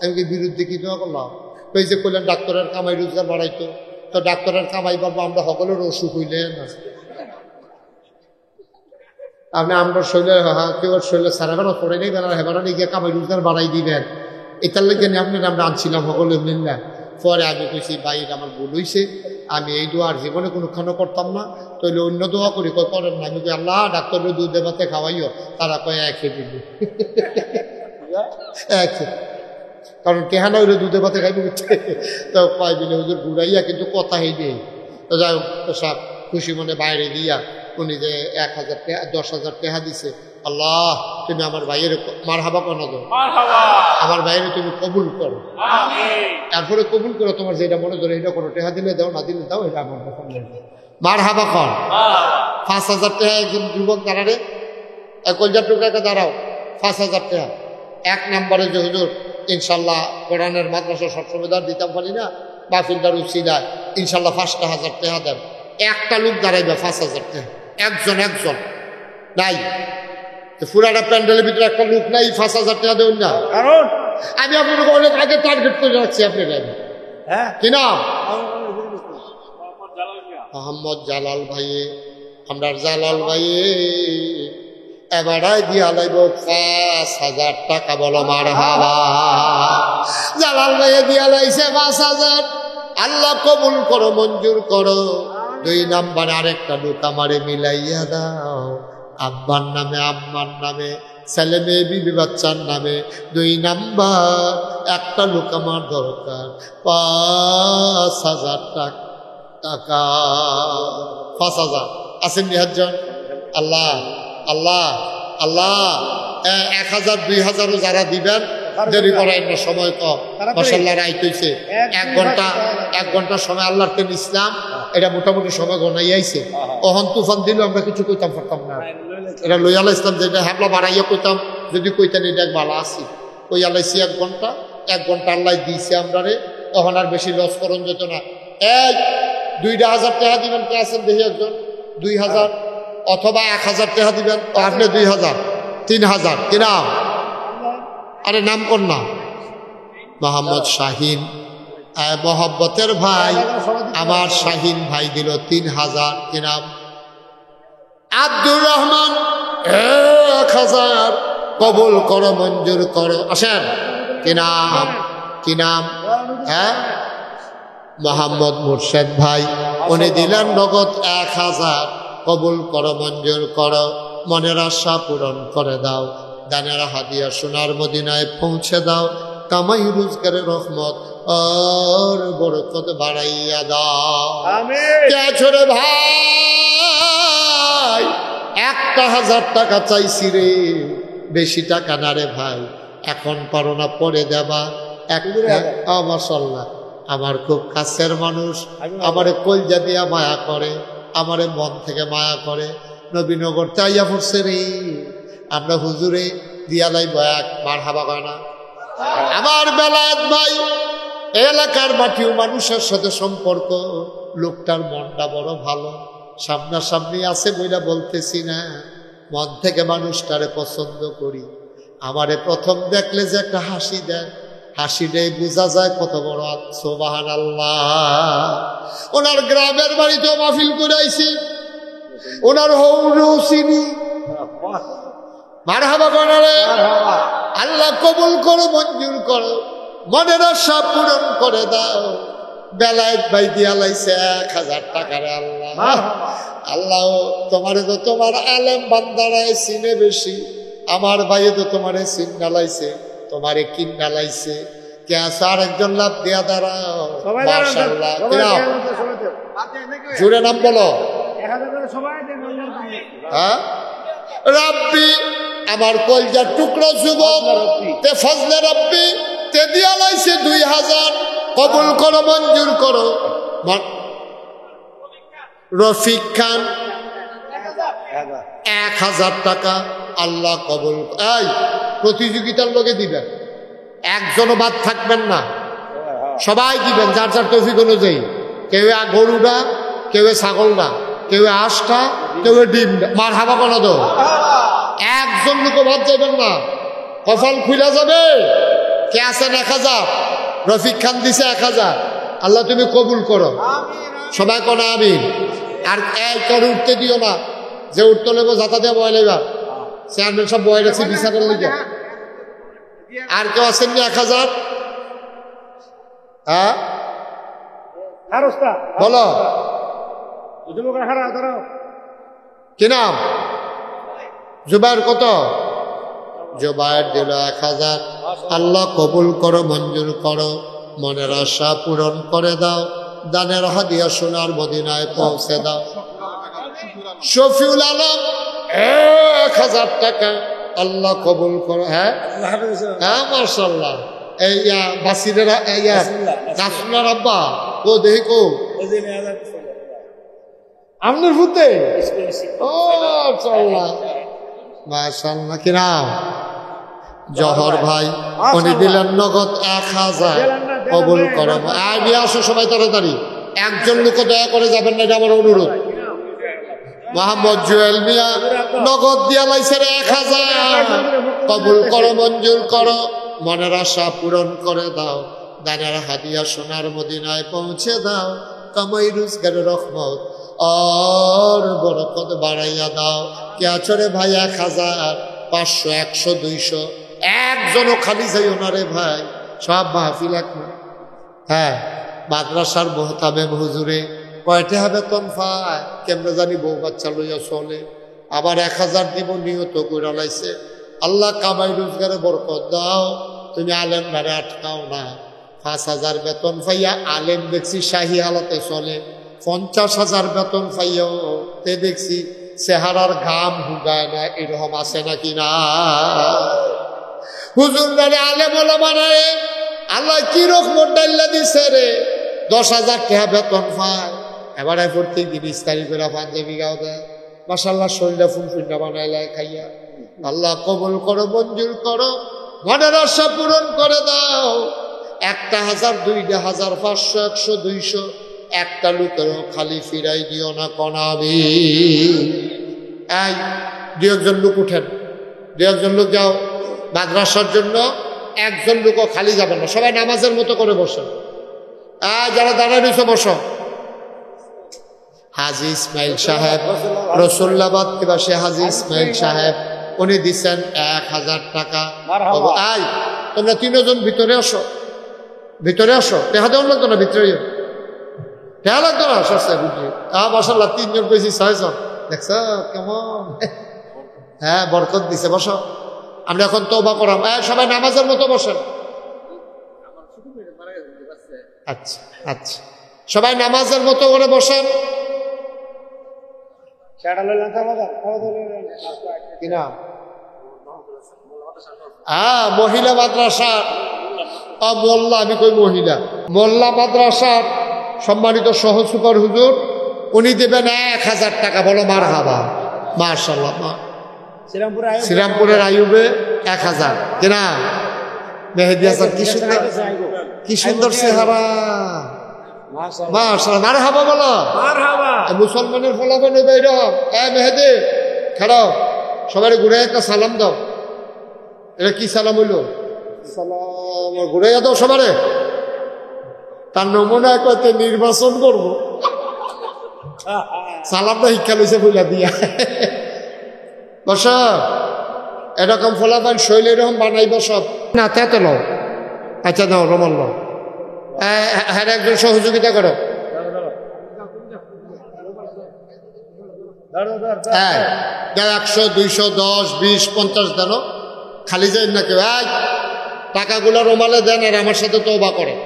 আমি কি বিরুদ্ধে কি দোয়া করলাম? ওই যে কইলেন ডাক্তারের কামাই রোজগার বাড়াইতো, তো ডাক্তারের কামাই বাড়বো আমরা সকলের অসুখ হইলে না। আপনি আমরা শৈলে কেউ শৈলে সারাখানো করে নেই বেড়া হেবারা গিয়ে কামাই রোজগার বাড়াই দিবেন, এটার লেগে আপনি আমরা আনছিলাম সকলে মিললেন। পরে আমি কইছি ভাই আমার ভুল হইছে, আমি এই দোয়া আর জীবনে কোনোখানে করতাম না, তাইলে অন্য দোয়া করি কই করেন না। আমি কই আল্লাহ ডাক্তারের দুধ দেবাতে খাওয়াইও, তারা কয় একে দিল একে, কারণ কেহানা হইলে দুধে ভাতে খাইবে তো কয় দিলে হুজুর ঘুরাইয়া কিন্তু কথা হই নেই। তো যাই হোক সব খুশি মনে বাইরে দিয়া উনি যে 1,000 টাকা 10,000 টাকা দিছে। আল্লাহ তুমি আমার ভাইয়ের মারহাবা বানা দাও, আমার ভাইয়ের তুমি কবুল করো, তারপরে কবুল করো তোমার যেটা মনে ধরে এটা কোনো টাকা দিলে দাও, না দিলে দাও, এটা আমার মারহাবা কর। 5,000 টাকা একজন যুবক দাঁড়ারে 1,000 টাকা দাঁড়াও 5,000 টাকা। 1 নম্বরে যে হুজুর ইনশাল্লাহ কোরআনের মাদ্রাসা সবসময় দিতাম পারি না, মাহফিলদার উচিলা ইনশাল্লাহ 5,000 টাকা দেন। একটা লোক দাঁড়াইবে 5,000 টাকা, একজন নাই। পুরাটা প্যান্ডেলের ভিতরে একটা লোক নাই, 5,000 টাকা দেবেন না। কারণ আমি আপনার অনেক আগে টার্গেট করে রাখছি। আপনার কি নাম? মোহাম্মদ জালাল ভাইয়ে। আমরা জালাল ভাইয়ে এবারাই দিয়া লাইব 5,000 টাকা। বলো মারহাবা। জালাল ভাইয়ে দিয়া লাইছে 5,000। আল্লাহ কবুল করো, মঞ্জুর করো। 2 নাম্বার আরেকটা লোক আমারে মিলাইয়া দাও, আব্বার নামে, আম্মার নামে, ছেলে মেয়ে বিবি বাচ্চার নামে। 2 নাম্বার একটা লোক আমার দরকার, 5,000 টাকা। 5,000 আছেন নিহাজন? আল্লাহ আল্লাহ আল্লাহ 1,000 2,000 যারা দিবেন দেরি করাই না, সময় কম। মাশাআল্লাহ রাইত হইছে 1 ঘন্টা সময়। আল্লাহর তেন ইসলাম এটা মোটামুটি সময় গনাই আইছে। অহন তুফান দিল আমরা কিছু কইতাম পারতাম না। এটা লইয়াল ইসলাম যেটা হ্যাবলা বাড়াইয়া কইতাম, যদি কইতেন এটা ভালো আছি। কই আলাইছি 1 ঘন্টা আল্লাহ দিয়েছে আমরা রে। তখন আর বেশি লস করণ যেত না। 2,000 টাকা দিবেন কে আছেন দেখি একজন? 2,000 অথবা 1,000 টাকা দিবেন। আপনি 2,000 3,000 কি নাম? আরে নাম কোন না? মোহাম্মদ শাহিন। মোহাম্মতের ভাই আমার শাহিন ভাই দিল 3,000 কি নাম? আব্দুর রহমান 1,000 কবুল করো, মঞ্জুর করো। আসেন কি নাম? কি নাম? হ্যাঁ, মোহাম্মদ মুর্শেদ ভাই, উনি দিলেন নগদ 1,000 কবুল করো, মঞ্জুর করো। মনের আশা পূরণ করে দাও, দানের হাদিয়া সোনার মদিনায় পৌঁছে দাও। কামাই রোজগারের রহমত আর বরকত বাড়াইয়া দাও। ছোট ভাই 1,000 টাকা চাইছি রে, বেশি টাকা না রে ভাই। এখন পারো না পরে দেবা। মাশাআল্লাহ আমার খুব কাছের মানুষ, আমারে কলজা দিয়া মায়া করে, আমারে মন থেকে মায়া করে। নবীনগর চাইয়া পড়ছে রে, আমরা হুজুরে দিয়া লাইব এক মারহাবা গানা। আমার বেলায়েত ভাই এলাকার মাটিও মানুষের সাথে সম্পর্ক, লোকটার মনটা বড় ভালো। সামনাসামনি আছে বইলা বলতেছি না, মন থেকে মানুষটারে পছন্দ করি। আমারে প্রথম দেখলে যে একটা হাসি দেয়, হাসিটাই বোঝা যায় কত বড় সুবহানাল্লাহ। ওনার গ্রামের বাড়িতেও মাহফিল করে আইছি, ওনার হৌরও চিনি। মারহাবা গণারে। আল্লাহ কবুল করো, মঞ্জুর করো, মনের আশা পূরণ করে দাও। বেলায়েত ভাই দিয়া লাইছে 1,000 টাকা রে আল্লাহ। আল্লাহ তোমারে তো তোমার আলেম বান্দারায় চিনে বেশি, আমার ভাইয়ে তো তোমারে চিন ডালাইছে, তোমারে কিন ডালাইছে। কে আছে আরেকজন লাভ দিয়া দাঁড়াও। মাশাআল্লাহ জুড়ে নাম বলো। হ্যাঁ রাব্বি আমার কলজার টুকরো যুবক তে ফজলে রাব্বি তে দিয়া লাইছে 2,000 কবুল করো, মঞ্জুর করো। রফিক খান 1,000 টাকা আল্লাহ কবুল। এই প্রতিযোগিতার লোকে দিবেন, একজনও বাদ থাকবেন না, সবাই দিবেন যার যার তৌফিক অনুযায়ী। কেউ গরুটা, কেউ ছাগলটা, কেউ হাঁসটা, কেউ ডিম। মারহাবা বলো তো। একজন লোক বাদ যাবেন না, কপাল খুলে যাবে। কে আছেন 1,000? রফিক খান দিছে 1,000। আল্লাহ তুমি কবুল করো, সবাই কোন আমিন। আর এই করে উঠতে দিও না, যে উঠতে নেবো যাতা দিয়ে বয় লেবা। চেয়ারম্যান সব বয় রাখছি বিচারের লিগে। আর কেউ আছেন 1,000? হ্যাঁ বলো কি নাম? জুবাইর কত? জুবাইর দিল 1,000। আল্লাহ কবুল করো, মঞ্জুর করো, মনের আশা পূরণ করে দাও, দানের হাদিয়া সোনার মদিনায় পৌঁছে দাও। শফিউল আলম 1,000 টাকা আল্লাহ কবুল করো। হ্যাঁ হ্যাঁ মাশাআল্লাহ। এই বাসিরেরা নাসুলার আব্বা ও দেখি কো আপনার ভূতে। ও মাশাআল্লাহ মাশাআল্লাহ। কি নাম? জহর ভাই, উনি দিলেন নগদ 1,000। কবুল করো। আর নিয়ে আসো সবাই তাড়াতাড়ি, একজন লোক দয়া করে যাবেন না, এটা আমার অনুরোধ। মোহাম্মদ জুয়েল মিয়া নগদ দিয়া লাইছে 1000, কবুল করো, মঞ্জুর করো, মনের আশা পূরণ করে দাও, দানের হাদিয়া সোনার মদিনায় পৌঁছে দাও, কামাই রোজগারের রহমত আর বরকত বাড়াইয়া দাও। কে আছো রে ভাই? 1000, 500, 100, 200, একজনও খালি যাইও না রে ভাই, সব মাহফিল এক না। হ্যাঁ, মাদ্রাসার মোহতামেম হুজুরে কয়টা বেতন পায় কেমনে জানি, বউ বাচ্চা লইয়া চলে, আবার 1000 দিব নিয়ত কইরা লাইছে। আল্লাহ কামাই রোজগারে বরকত দাও, তুমি আলেম ঘরে আটকাও না। 5000 বেতন পাইয়া আলেম দেখছি শাহী হালাতে চলে, 50,000 বেতন পাইয়াও তে দেখছি চেহারার ঘাম হুগায় না, এরকম আছে নাকি না? হুজুর রে আলেম হলো মানে আল্লাহ কি রকম ডাল্লা দিছে রে, 10,000 টাকা বেতন পায়, এবারে প্রত্যেক দিন ইস্তারি করে পাঞ্জাবি গাও দেয়, মাশাল্লাহ শরীরটা ফুলফুলটা বানাইলায় খাইয়া। আল্লাহ কবুল করো, মঞ্জুর করো, মনের আশা পূরণ করে দাও। 1,000, 2,000, 500, 100, 200, একটা লোকেরও খালি ফিরাই দিও না কনাবি। এই 2-1 লোক উঠেন, 2-1 লোক যাও মাদ্রাসার জন্য, একজন লোকও খালি যাবেন না, সবাই নামাজের মতো করে বসেন। যারা দাঁড়ায় রয়েছে বসো। হাজি ইসমাইল সাহেব রসুল্লাবাদ নিবাসী হাজি ইসমাইল সাহেব, উনি দিচ্ছেন 1000 টাকা। আই তোমরা 3 জন ভিতরে আসো, ভিতরে আসো, টেহা দেওয়ার লাগতো না, ভিতরে টেহা লাগতো না, সস্তা বুঝলি। মাশাল্লাহ 3 জন পেয়েছি 6 জন, দেখছ কেমন? হ্যাঁ, বরকত দিছে, বসো। আমরা এখন তওবা করাম, সবাই নামাজের মতো বসেন। আচ্ছা আচ্ছা, সবাই নামাজের মতো করে বসেন। মহিলা মাদ্রাসা মোল্লা, আমি কই মহিলা মোল্লা মাদ্রাসার সম্মানিত সহ সুপার হুজুর, উনি দেবেন 1000 টাকা। বলো মারহাবা, মাশাআল্লাহ। শ্রীরামপুরের আইয়ুবে 1000 কিনা? মেহেদি হাসান, কি সুন্দর, কি সুন্দর চেহারা, মাশাআল্লাহ। মারহাবা বলো, মুসলমানের ফলাফল হবে এরকম। মেহেদি খাড়াও, সবাই ঘুরে একটা সালাম দাও। এটা কি সালাম হইল? সালাম ঘুরে দাও সবারে। তার নমুনা করতে নির্বাচন করবো, সালামটা শিক্ষা লইছে বইলা দিয়া। বস, এরকম ফলাফল শৈলী এরকম বানাইব সব না, তেতে লও। আচ্ছা দাও, রমল লও। হ্যাঁ, একজন সহযোগিতা করো। 100, 200, 10, 20, 50 দেন, খালি যাই না কেউ। টাকাগুলো রুমালে দেন আর আমার সাথে তওবা করেন।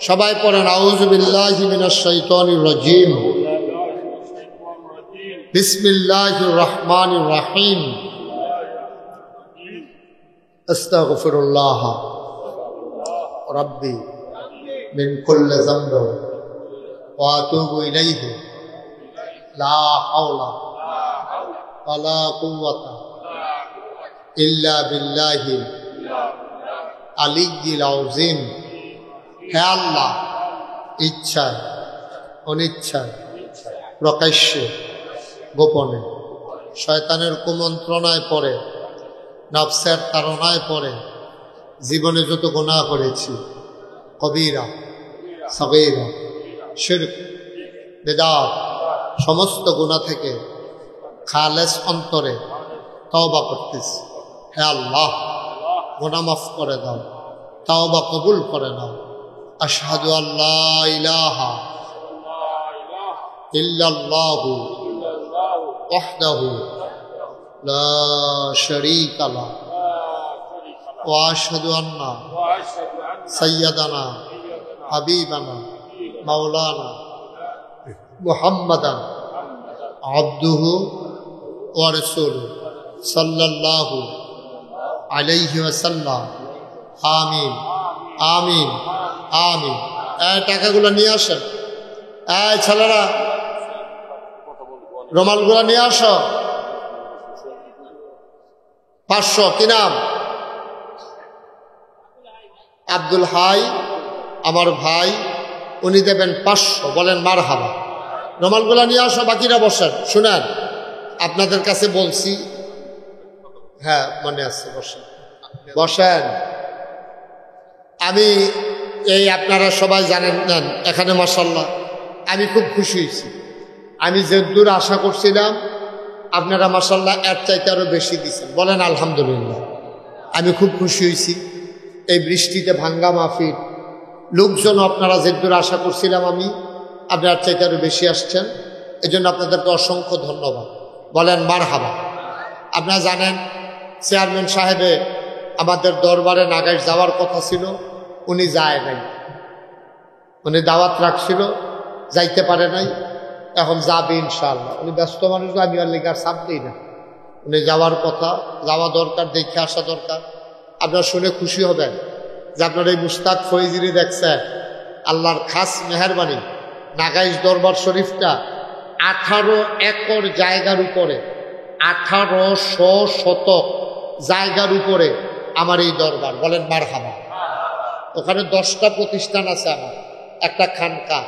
সবাই পড়েন আউযু বিল্লাহি মিনাশ শাইতানির রাজিম, বিসমিল্লাহির রহমানির রহিম, আস্তাগফিরুল্লাহ রাব্বি মিন কুল্লি যামবিন ওয়া আতুবু ইলাইহি লা হাওলা ওয়ালা কুওয়াতা ইল্লা বিল্লাহিল আলিয়্যিল আযীম। হে আল্লাহ, ইচ্ছায় অনিচ্ছায়, প্রকাশ্যে গোপনে, শয়তানের কুমন্ত্রণায় পড়ে, নফসের তাড়নায় পড়ে জীবনে যত গুনাহ করেছি, কবিরা সগীরা শিরক বিদআত, সমস্ত গুনাহ থেকে খালেস অন্তরে তওবা করতেছি। হে আল্লাহ, গুনাহ মাফ করে দাও, তওবা কবুল করে নাও। আশহাদু আল্লা ইলাহা ইল্লাল্লাহু ওয়াহদাহু লা শারীকা লাহু ওয়া আশহাদু আন্না সাইয়্যিদানা হাবিবানা মাওলানা মুহাম্মাদান আবদুহু ওয়া রাসূলুহু সাল্লাল্লাহু আলাইহি ওয়াসাল্লাম। আমিন আমিন আমিন। টাকাগুলো নিয়ে আসেন। ছেলেরা রুমালগুলো নিয়ে আসো। 500। কি নাম? আব্দুল হাই আমার ভাই, উনি দেবেন 500। বলেন মারহাবা। রুমালগুলা নিয়ে আসো, বাকিরা বসেন। শুনেন, আপনাদের কাছে বলছি, হ্যাঁ মনে আছে, বসেন বসেন। আমি এই আপনারা সবাই জানেন নেন এখানে মাশাআল্লাহ আমি খুব খুশি হয়েছি। আমি যে দূর আশা করছিলাম আপনারা মাশাআল্লাহ এর চাইতে আরও বেশি দিচ্ছেন। বলেন আলহামদুলিল্লাহ। আমি খুব খুশি হয়েছি। এই বৃষ্টিতে ভাঙ্গা মাহফিল, লোকজন আপনারা যে দূর আশা করছিলাম আমি, আপনার চাইতে আরও বেশি আসছেন। এজন্য আপনাদেরকে অসংখ্য ধন্যবাদ। বলেন মারহাবা। আপনারা জানেন চেয়ারম্যান সাহেবে আমাদের দরবারে নাগাইশ যাওয়ার কথা ছিল, উনি যায় নাই। উনি দাওয়াত রাখছিল, যাইতে পারে নাই। এখন যাবে ইনশাআল্লাহ। উনি ব্যস্ত মানুষ, আমি আর লিগার চাপ দিই না। উনি যাওয়ার কথা, যাওয়া দরকার, দেখে আসা দরকার। আপনারা শুনে খুশি হবেন যে আপনার এই মুস্তাক ফৈজিরি দেখছেন, আল্লাহর খাস মেহরবানি, নাগাইশ দরবার শরীফটা 18 একর জায়গার উপরে, 1800 শতক জায়গার উপরে আমার এই দরবার। বলেন মারহাবা। ওখানে 10টা প্রতিষ্ঠান আছে আমার, একটা খানকা,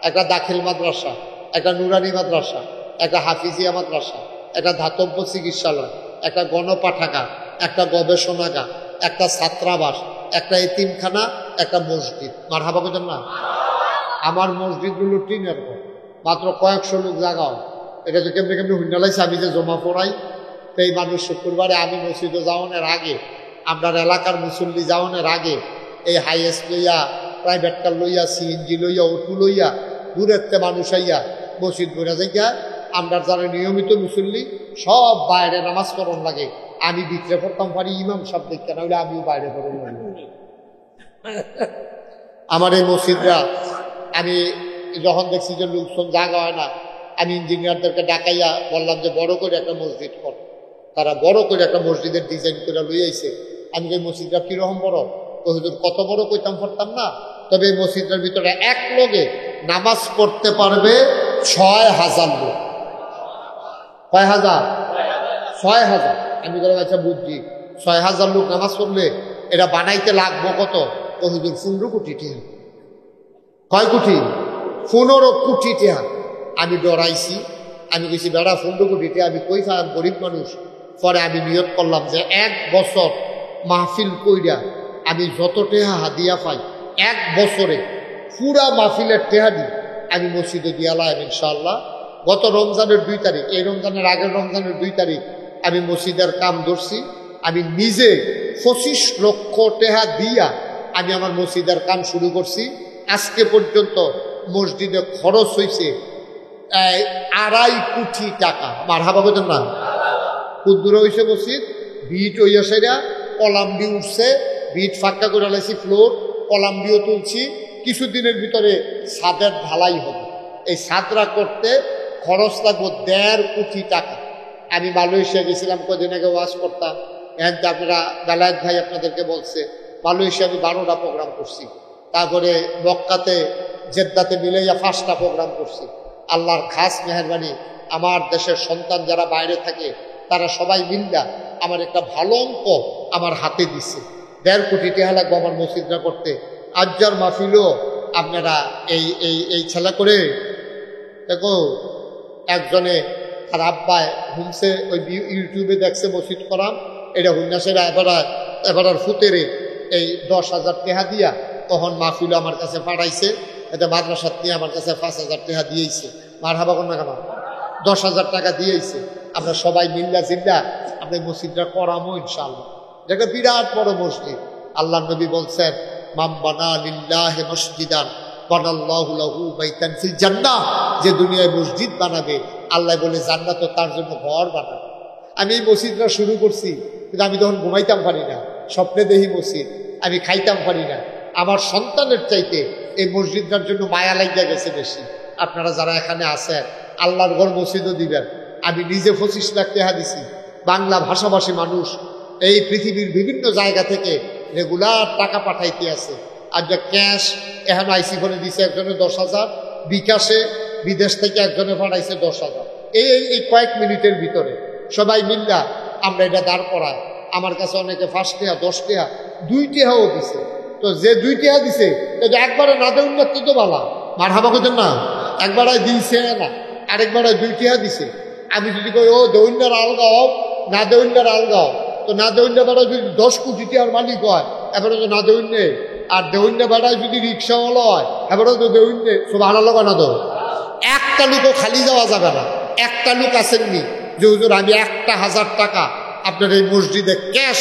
একটা দাখিল মাদ্রাসা, একটা নুরানি মাদ্রাসা, একটা হাফিজিয়া মাদ্রাসা, একটা ধাতব্য চিকিৎসালয়, একটা গণপাঠাগার, একটা গবেষণাগার, একটা ছাত্রাবাস, একটা এতিমখানা, একটা মসজিদ। মারহাবা বলেন না? আমার মসজিদগুলো টিনের ঘর, মাত্র কয়েকশো লোক জায়গাও। এটা যে কেমনি কেমনি হুন্ডালাইছে, আমি যে জমা পড়াই, তো এই মানুষ শুক্রবারে আমি মসজিদে যাওয়ানোর আগে, আপনার এলাকার মুসল্লি যাওয়ানোর আগে এই হাইয়েস্ট লইয়া, প্রাইভেট কার লইয়া, সিএনজি লইয়া, অটো লইয়া, দূরের তে মানুষ আইয়া মসজিদ ঘুরে যাইয়া, আমরা যারা নিয়মিত মুসল্লি সব বাইরে নামাজ পড়ন লাগে। আমি ভিতরে পড়তাম পারি, ইমাম সব দেখতে না হলে আমিও বাইরে পড়ন লাগে। আমার এই মসজিদরা আমি যখন দেখছি যে লোকজন জায়গা হয় না, আমি ইঞ্জিনিয়ারদেরকে ডাকাইয়া বললাম যে বড় করে একটা মসজিদ কর। তারা বড় করে একটা মসজিদের ডিজাইন করে লই আইছে। আমি এই মসজিদটা কিরকম বড়, তো হুজুর কত বড় কইতাম পারতাম না। তবে এই মসজিদের ভিতরে এক লগে নামাজ পড়তে পারবে 6000 লোক। কয় হাজার? 6000। আমি বললাম আচ্ছা বুঝছি, 6000 লোক নামাজ পড়লে এটা বানাইতে লাগবো কত? তো হুজুর 15 কোটি টাকা। কয় কোটি? 15 কোটি টাকা। আমি ডরাইছি, আমি কইছি বেড়া 15 কোটি টাকা আমি কই খাম, গরিব মানুষ। পরে আমি নিয়ত করলাম যে 1 বছর মাহফিল কইরা আমি যত টেহা হাদিয়া পাই, 1 বছরে পুরা মাহফিলের টেহা দিই আমি মসজিদে দিয়ালাম ইনশাআল্লাহ। গত রমজানের 2 তারিখ, এই রমজানের আগের রমজানের 2 তারিখ আমি মসজিদের কাম ধরছি। আমি নিজে 25 লক্ষ টেহা দিয়া আমি আমার মসজিদের কাম শুরু করছি। আজকে পর্যন্ত মসজিদে খরচ হয়েছে 2.5 কোটি টাকা। মারহাবা বলেন না? কুদ্দুরা হয়েছে মসজিদ, বিট হইয়া সেরা, কলাম্বি উঠছে, বিট ফাঁকা করে লাইছি, ফ্লোর কলাম্বিও তুলছি। কিছুদিনের ভিতরে ছাদের ঢালাই হবে। এই ছাদরা করতে খরচ লাগবে 1.5 কোটি টাকা। আমি মালয়েশিয়া গেছিলাম, কদিন আগে ওয়াজ করতাম। এখন তো আপনারা বেলায়েত ভাই আপনাদেরকে বলছে, মালয়েশিয়া আমি 12টা প্রোগ্রাম করছি। তারপরে মক্কাতে, জেদ্দাতে মিলাইয়া 5টা প্রোগ্রাম করছি। আল্লাহর খাস মেহরবানি, আমার দেশের সন্তান যারা বাইরে থাকে তারা সবাই মিল্লা আমার একটা ভালো অঙ্ক আমার হাতে দিচ্ছে। 1.5 কোটি টাকা লাগবে আমার মসজিদরা করতে। আজ্জার মাহফিলও আপনারা এই এই এই ছেলে করে দেখো, একজনে তার আব্বায় হুমছে, ওই ইউটিউবে দেখছে মসজিদ করাম, এটা হুন্নাসেরা এবার আর ফুতেরে এই 10,000 টাকা দিয়া তখন মাহফিল আমার কাছে পাঠাইছে। এটা মাদ্রাসাত নিয়ে আমার কাছে 5,000 টাকা দিয়েছে। মারহাবা কোন না কেন? 10,000 টাকা দিয়েছে। আমরা সবাই মিল্লা জিল্লা আপনি মসজিদটা করামো ইনশাআল্লাহ। এটা বিরাট বড় মসজিদ। আল্লাহ নবী বলছেন, মাম বানা লিল্লাহি মসজিদান বানাল্লাহু লাহু বাইতান ফিল জান্নাহ। যে দুনিয়ায় মসজিদ বানাবে আল্লাহ বলে জান্নাতও তার জন্য ঘর বানাবে। আমি এই মসজিদটা শুরু করছি, কিন্তু আমি তখন ঘুমাইতাম পারি না, স্বপ্নে দেখি মসজিদ, আমি খাইতাম পারি না। আমার সন্তানের চাইতে এই মসজিদটার জন্য মায়া লাগিয়া গেছে বেশি। আপনারা যারা এখানে আছেন আল্লাহর ঘর মসজিদও দিবেন। আমি নিজে 25 লাখ টাকা দিছি। বাংলা ভাষাভাষী মানুষ এই পৃথিবীর বিভিন্ন জায়গা থেকে রেগুলার টাকা পাঠাইতে আছে। আর যে ক্যাশ এখন আইসি করে দিছে একজনে 10,000, বিকাশে বিদেশ থেকে একজনে পাঠাইছে 10,000। এই কয়েক মিনিটের ভিতরে সবাই মিল্লা আমরা এটা দাঁড় করায়। আমার কাছে অনেকে 5 টাকা, 10 টাকা, 2 টাকাও দিছে। তো তো যে 2 টিয়া দিছে একবারে না দেউন না তো বালা মার হাবা করতেন না, একবারে দিছে না আরেকবারে 2 টিয়া দিছে। আমি যদি কই ও দৈন্যার আলগাও না দৈন্যার আলগাও, তো না দৈন্য বেড়া যদি 10 কোটি টিয়ার মালিক হয় এবারে তো না দৈন্যে, আর দৈন্য বেড়ায় যদি রিক্সাওয়ালা হয় এবারে তো দৈন্যে সব আলাদা না। তো একটা লোকও খালি যাওয়া যাবে না। একটা লোক আসেননি যে হুজুর আমি 1,000 টাকা আপনার এই মসজিদে ক্যাশ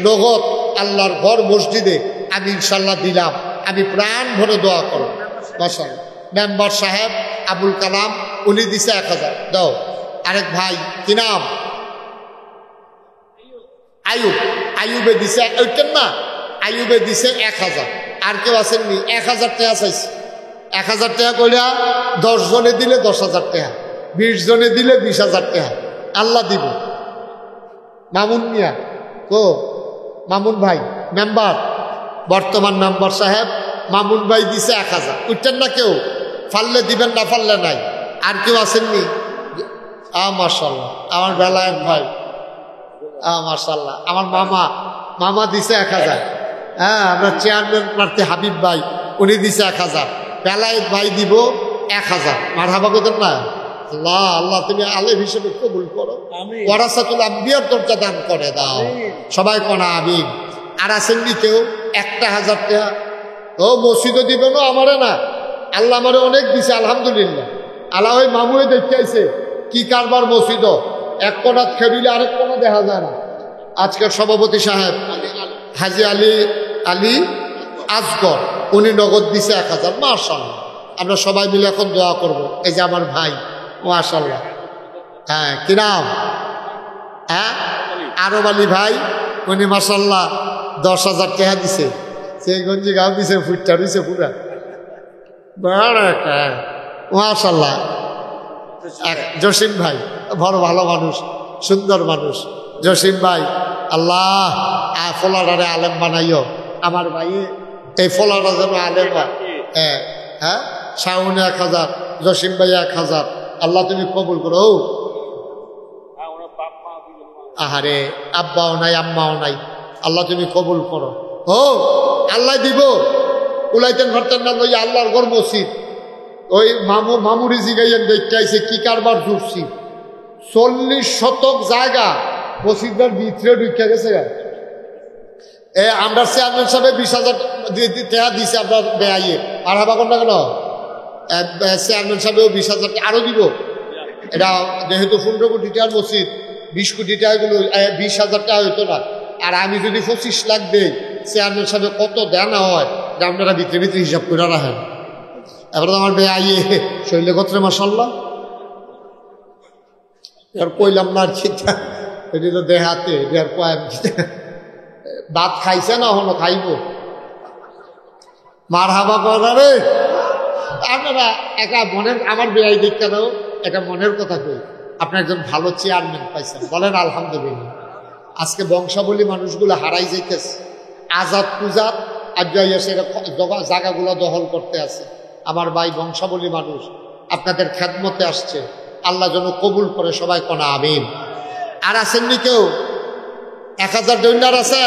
নগদ আল্লাহর ঘর মসজিদে আমি ইনশাল্লাহ দিলাম, আমি প্রাণ ভরে দোয়া করো। মাশাআল্লাহ। মেম্বার সাহেব আবুল কালাম উনি দিছে 1000 দাও। আরেক ভাই কি নাম আয়ুব, আয়ুবে দিছে ওইটার না, আয়ুবে দিছে 1000। আর কেউ আসেননি 1000 টাকা চাইছে। 1000 টাকা কইরা 10 জনে দিলে 10,000 টাকা, 20 জনে দিলে 20,000 টাকা আল্লাহ দিব। মামুন মিয়া তো মামুন ভাই মেম্বার, বর্তমান মেম্বার সাহেব মামুন ভাই দিছে 1000। উঠছেন না কেউ, ফাললে দিবেন না ফাললে নাই। আর কেউ আসেননি? মাশাআল্লাহ আমার বেলায়েত ভাই, মাশাআল্লাহ আমার মামা দিছে 1000। হ্যাঁ আমরা চেয়ারম্যান প্রার্থী হাবিব ভাই উনি দিছে 1000। বেলায়েত ভাই দিব 1000। মারহাবা করতেন না? আল্লাহ আল্লাহ তুমি আলেম হিসেবে কবুল করো, ওয়ারাসাতুল আম্বিয়ার দরজা দান করে দাও, সবাই কোনা আমিন। আর আসেননি কেউ 1000 টাকা? ও মসজিদও দিবে না আমারে না, আল্লাহ আমারে অনেক দিছে আলহামদুলিল্লাহ। আল্লাহ ওই মামুয়ে দেখতে আইছে কি কারবার মসজিদ, এক কোণা খেবিলে আরেক কোণা দেখা যায় না। আজকের সভাপতি সাহেব হাজি আলী আসগর উনি নগদ দিছে 1000। মাশাআল্লাহ আমরা সবাই মিলে এখন দোয়া করব। এই যে আমার ভাই মাশাআল্লাহ, হ্যাঁ কি নাম, হ্যাঁ আরব আলী ভাই উনি মাশাআল্লাহ 10,000 টাকা দিছে। সেই গঞ্জি গাও দিছে, ফুটটা দিছে পুরা বড় একটা মাশাআল্লাহ। জসিম ভাই বড় ভালো মানুষ, সুন্দর মানুষ জসিম ভাই, আল্লাহ ফলারে আলেম বানাইও আমার ভাই, এই ফলারা যেন আলেম হয়। হ্যাঁ শাওনে 1000, জসিম ভাই 1000, আল্লাহ তুমি কবুল করো। আহারে আব্বাও নাই আম্মাও নাই, আল্লাহ তুমি কবুল করো। ও আল্লাহ দিব উলাইতেন ঘরতেন না লইয়া আল্লাহর ঘর মসজিদ। ওই মামুরি জিগাইয়েন দেখতে আইছে কি কারবার জুটছি, 40 শতক জায়গা মসজিদের ভিতরে ঢুকে গেছে। আমরা চেয়ারম্যান সাহেব 20,000 টাকা দিছে আমরা বেআইয়ে, আর হাবা কোনটা কেন চেয়ারম্যান সাহেবেও 20,000 আরো দিব। এটা যেহেতু 15 কোটি টাকার মসজিদ, 20 কোটি টাকাগুলো 20,000 টাকা হইতো না। আর আমি যদি 25 লাখ দেই চেয়ারম্যান সাহেব কত দেনা হয় এটা আপনারা ভিতরে ভিতরে হিসাব করে রাখেন। এবার আমার বেআইয়ে শৈলে গোত্রে মাশাআল্লাহ আর কইলাম না আর খিটা, এটি তো দেহাতে আর কয়েক ভাত খাইছে না হলো খাইব। মার হাবা করে আপনারা একা মনের, আমার বেআই দেখতে দাও একটা মনের কথা কই, আপনি একজন ভালো চেয়ারম্যান পাইছেন, বলেন আলহামদুলিল্লাহ। আজকে বংশাবলী মানুষগুলো হারাই যাইতেছে, আজাদ পূজাত আর যাইয়া সেটা জায়গাগুলো দখল করতে আছে। আমার ভাই বংশাবলী মানুষ আপনাদের খেদমতে আসছে, আল্লাহ যেন কবুল করে, সবাই কোনা আমিন। আর আসেননি কেউ 1000 দৈন্যার আছে?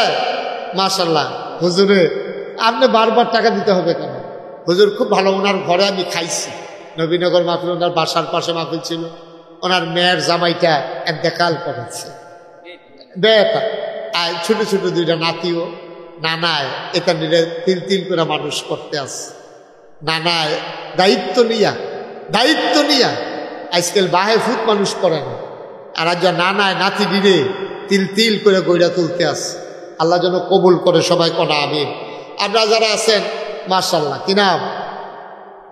মাশাআল্লাহ হুজুরে আপনি বারবার টাকা দিতে হবে কেন? হুজুর খুব ভালো, ওনার ঘরে আমি খাইছি, নবীনগর মাহফিল, ওনার বাসার পাশে মাহফিল ছিল, ওনার মেয়ের জামাইটা এতেকাল করেছে, বেটা আর ছোট ছোট 2টা নাতিও নানায় এটা নিলে তিল করে মানুষ করতে আসে। নানায় দায়িত্ব নিয়া আজকাল বাহে ফুট মানুষ করে না, আর আজ নানায় নাতি দিলে তিল করে গইরা তুলতে আসে। আল্লাহ যেন কবুল করে, সবাই কোনা আমিন। আপনারা যারা আছেন মাশাআল্লাহ, কি নাম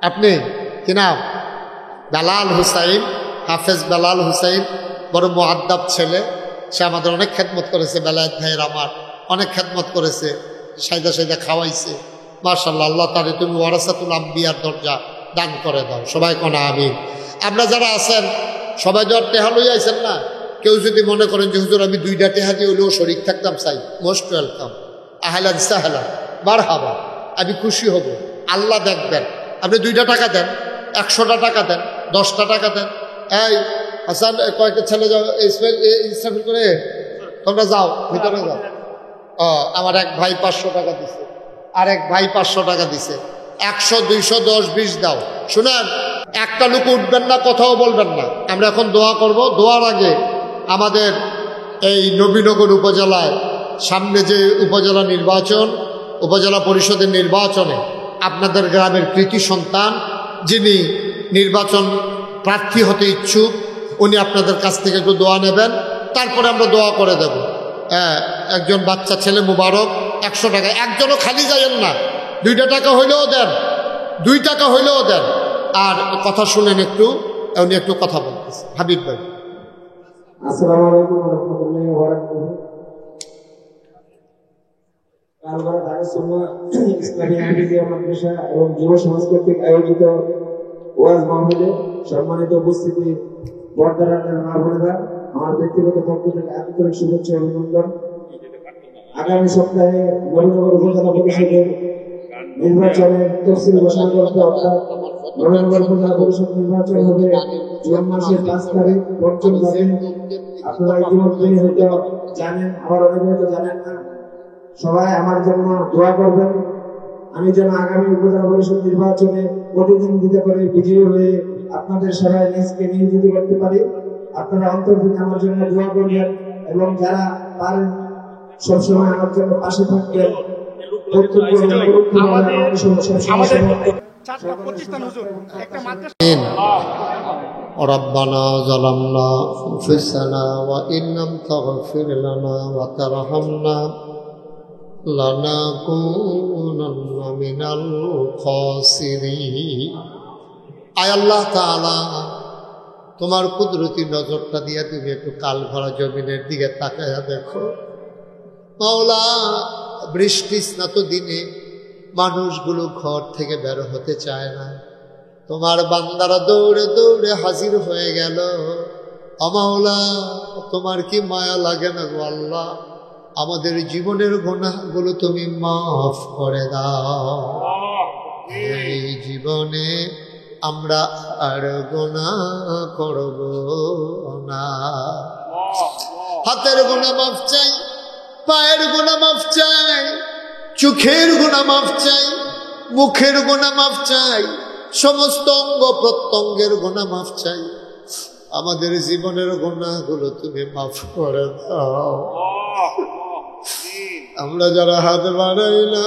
আপনি, কি নাম? বেলাল হুসাইন, হাফেজ বেলাল হুসাইন, বড় মুআদ্দাব ছেলে, সে আমাদের অনেক খেদমত করেছে। বেলায়েত ভাইয়ের আমার অনেক খেদমত করেছে, সাইদা খাওয়াইছে মাশাআল্লাহ। আল্লাহ তাআলা তুমি ওয়ারাসাতুল আম্বিয়ার দরজা দান করে দাও, সবাই কোনা আমিন। আপনারা যারা আছেন সবাই যার টেহা লই আইছেন না, কেউ যদি মনে করেন যে হুজুর আমি 2টা টেহা দিয়ে হলেও শরীক থাকতাম, চাই মোস্ট ওয়েলকাম, আহলান সাহলান, মারহাবা, আমি খুশি হব। আল্লাহ দেখবেন, আপনি 2টা টাকা দেন, 100টা টাকা দেন, 10টা টাকা দেন। এই হাসান কয়েকটা ছেলে যাও ইসরাফিল করে, তোমরা যাও ভিতরে যাও। আমার এক ভাই 500 টাকা দিচ্ছে, আরেক ভাই 500 টাকা দিছে। 100, 200, 10, 20 দাও। শুনেন, একটা লোক উঠবেন না, কথাও বলবেন না। আমরা এখন দোয়া করব। দোয়ার আগে আমাদের এই নবীনগর উপজেলায় সামনে যে উপজেলা নির্বাচন, উপজেলা পরিষদের নির্বাচনে আপনাদের গ্রামের কৃতি সন্তান যিনি নির্বাচন প্রার্থী হতে ইচ্ছুক, উনি আপনাদের কাছ থেকে একটু দোয়া নেবেন, তারপরে আমরা দোয়া করে দেব। একজন বাচ্চা ছেলে মুবারক 100 টাকা। একজনও খালি যাইয়েন না, 2 টাকা হইলেও দেন, 2 টাকা হইলেও দেন। আর কথা শুনেন একটু, উনি একটু কথা বলতেছে। হাবিব ভাই। আসসালামু আলাইকুম ওয়া রাহমাতুল্লাহি ওয়া বারাকাতুহু। কালবালা ঢাকা সুন্নাহ ইসলামী আহমদিয়া মাদ্রাসা এবং যুব সমাজ কর্তৃক আয়োজিত ওয়াজ মাহফিলে সম্মানিত উপস্থিতি, পর্দার আড়ালের মা বোনেরা, আমার ব্যক্তিগত পক্ষ থেকে আন্তরিক শুভেচ্ছা ও অভিনন্দন। আগামী সপ্তাহে নবীনগর উপজেলা পরিষদের নির্বাচনের তফসিল ঘোষণা করতে, অর্থাৎ নবীনগর উপজেলা পরিষদ নির্বাচন হবে জুন মাসের 5 তারিখ পঞ্চমভাবে। আপনারা ইতিমধ্যে হয়তো জানেন, আবার অনেকে হয়তো জানেন না। সবাই আমার জন্য দোয়া করবেন, আমি যেন আগামী উপজেলা পরিষদ নির্বাচনে প্রতিদ্বন্দ্বিতা করে বিজয়ী হয়ে আপনাদের সেবায় নিজকে নিয়োজিত করতে পারি। আপনারা অন্তর থেকে আমার জন্য দোয়া করবেন এবং যারা পারেন সবসময় আমার জন্য পাশে থাকবেন। ربنا ظلمنا أنفسنا وإن لم تغفر لنا وترحمنا لنكونن من الخاسرين। আয় আল্লাহ তাআলা, তোমার কুদরতি নজরটা দিয়ে তুমি একটু কাল ভরা জমিনের দিকে তাকায়া দেখো মাওলা। বৃষ্টি স্নাত দিনে মানুষগুলো ঘর থেকে বের হতে চায় না, তোমার বান্দারা দৌড়ে দৌড়ে হাজির হয়ে গেল। মাওলা, তোমার কি মায়া লাগে না গো আল্লাহ? আমাদের জীবনের গুনাহগুলো তুমি মাফ করে দাও। এই জীবনে আমরা আর গুনাহ করব না। হাতের গুনাহ মাফ চাই, পায়ের গুনাহ মাফ চাই, চোখের গুনাহ মাফ চাই, মুখের গুনাহ মাফ চাই, সমস্ত অঙ্গ প্রত্যঙ্গের গুনাহ মাফ চাই। আমাদের জীবনের গুনাহগুলো তুমি মাফ করে দাও। আমরা যারা হাত বাড়াই না,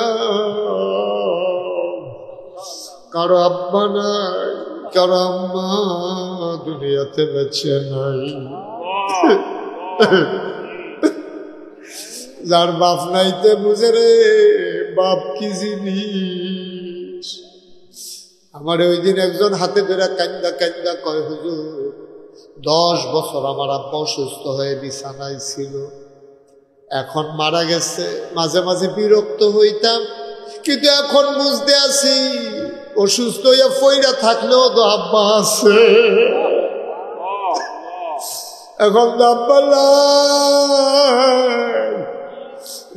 কারো আব্বা নাই, কারো আম্মা দুনিয়াতে বেঁচে নাই, যার বাপ নাইতে বুঝে রে বাপ কি জিনিস। আমার ওই দিন একজন হাতে ধরে কান্দা কান্দা কয়, হুজুর 10 বছর আমার আব্বা অসুস্থ হয়ে বিছানায় ছিল, এখন মারা গেছে। মাঝে মাঝে বিরক্ত হইতাম, কিন্তু এখন বুঝতে আছি অসুস্থ হইয়া ফইরা থাকলেও তো আব্বা আছে। এখন তো আব্বা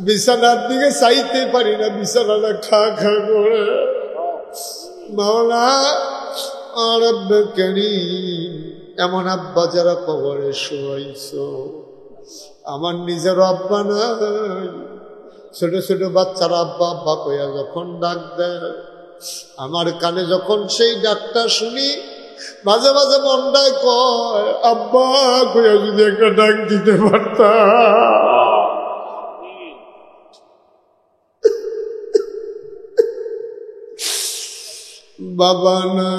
বিছানার দিকে চাইতে পারি না, বিছানাটা খা খা করে। মাওলা আর রব্বে কারীম, এমন আব্বা যারা কবরে শোয়াইছো, আমার নিজের আব্বা নাই। ছোট ছোট বাচ্চারা আব্বা আব্বা কইয়া যখন ডাক দেয়, আমার কানে যখন সেই ডাকটা শুনি, মাঝে মাঝে মনটায় কয় আব্বা কইয়া যদি একটা ডাক দিতে পারতাম। বাবা না,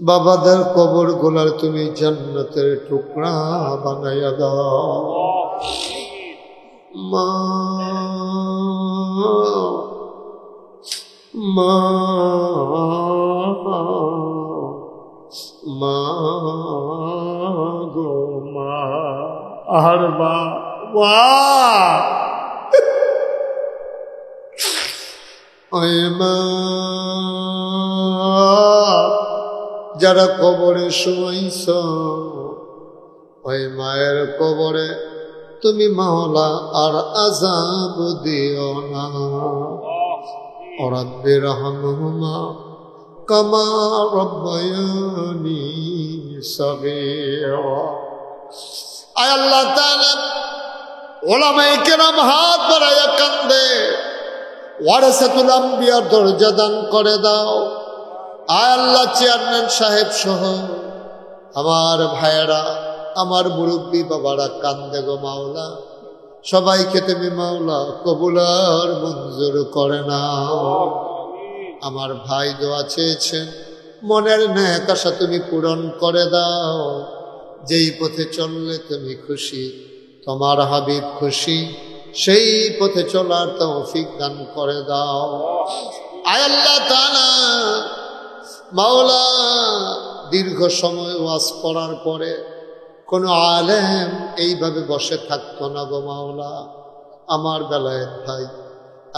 বাবাদের কবর গোলার তুমি জান্নাতের টুকরা বানাইয়া দাও। মা মা মা গো মা, আর মা ওই মা, যারা কবরে শোয়াইছ, ওই মায়ের কবরে তুমি মাওলা আর আযাব দিও না। রব্বি রহমহুমা কামা রব্বায়ানি সগীরা। আয় আল্লাহ তাআলা, ওলামায়ে কেরাম হাত বাড়াইয়া কান্দে, ওয়ারাসাতুল আম্বিয়ার দরজা দান করে দাও। আয় আল্লাহ, চেয়ারম্যান সাহেব সহ আমার ভাইয়েরা, আমার মুরব্বী বাবারা কান্দে গো মাওলা। সবাইকে তুমি মাওলা কবুল আর মঞ্জুর করে নাও। আমার ভাই দোয়া চেয়েছেন, মনের নেক আশা তুমি পূরণ করে দাও। যেই পথে চললে তুমি খুশি, তোমার হাবিব খুশি, সেই পথে চলার তৌফিক দান করে দাও। আয় আল্লাহ তাআলা মাওলা, দীর্ঘ সময় ওয়াজ করার পরে কোনো আলেম এইভাবে বসে থাকতো না গো মাওলা। আমার বেলায়েত ভাই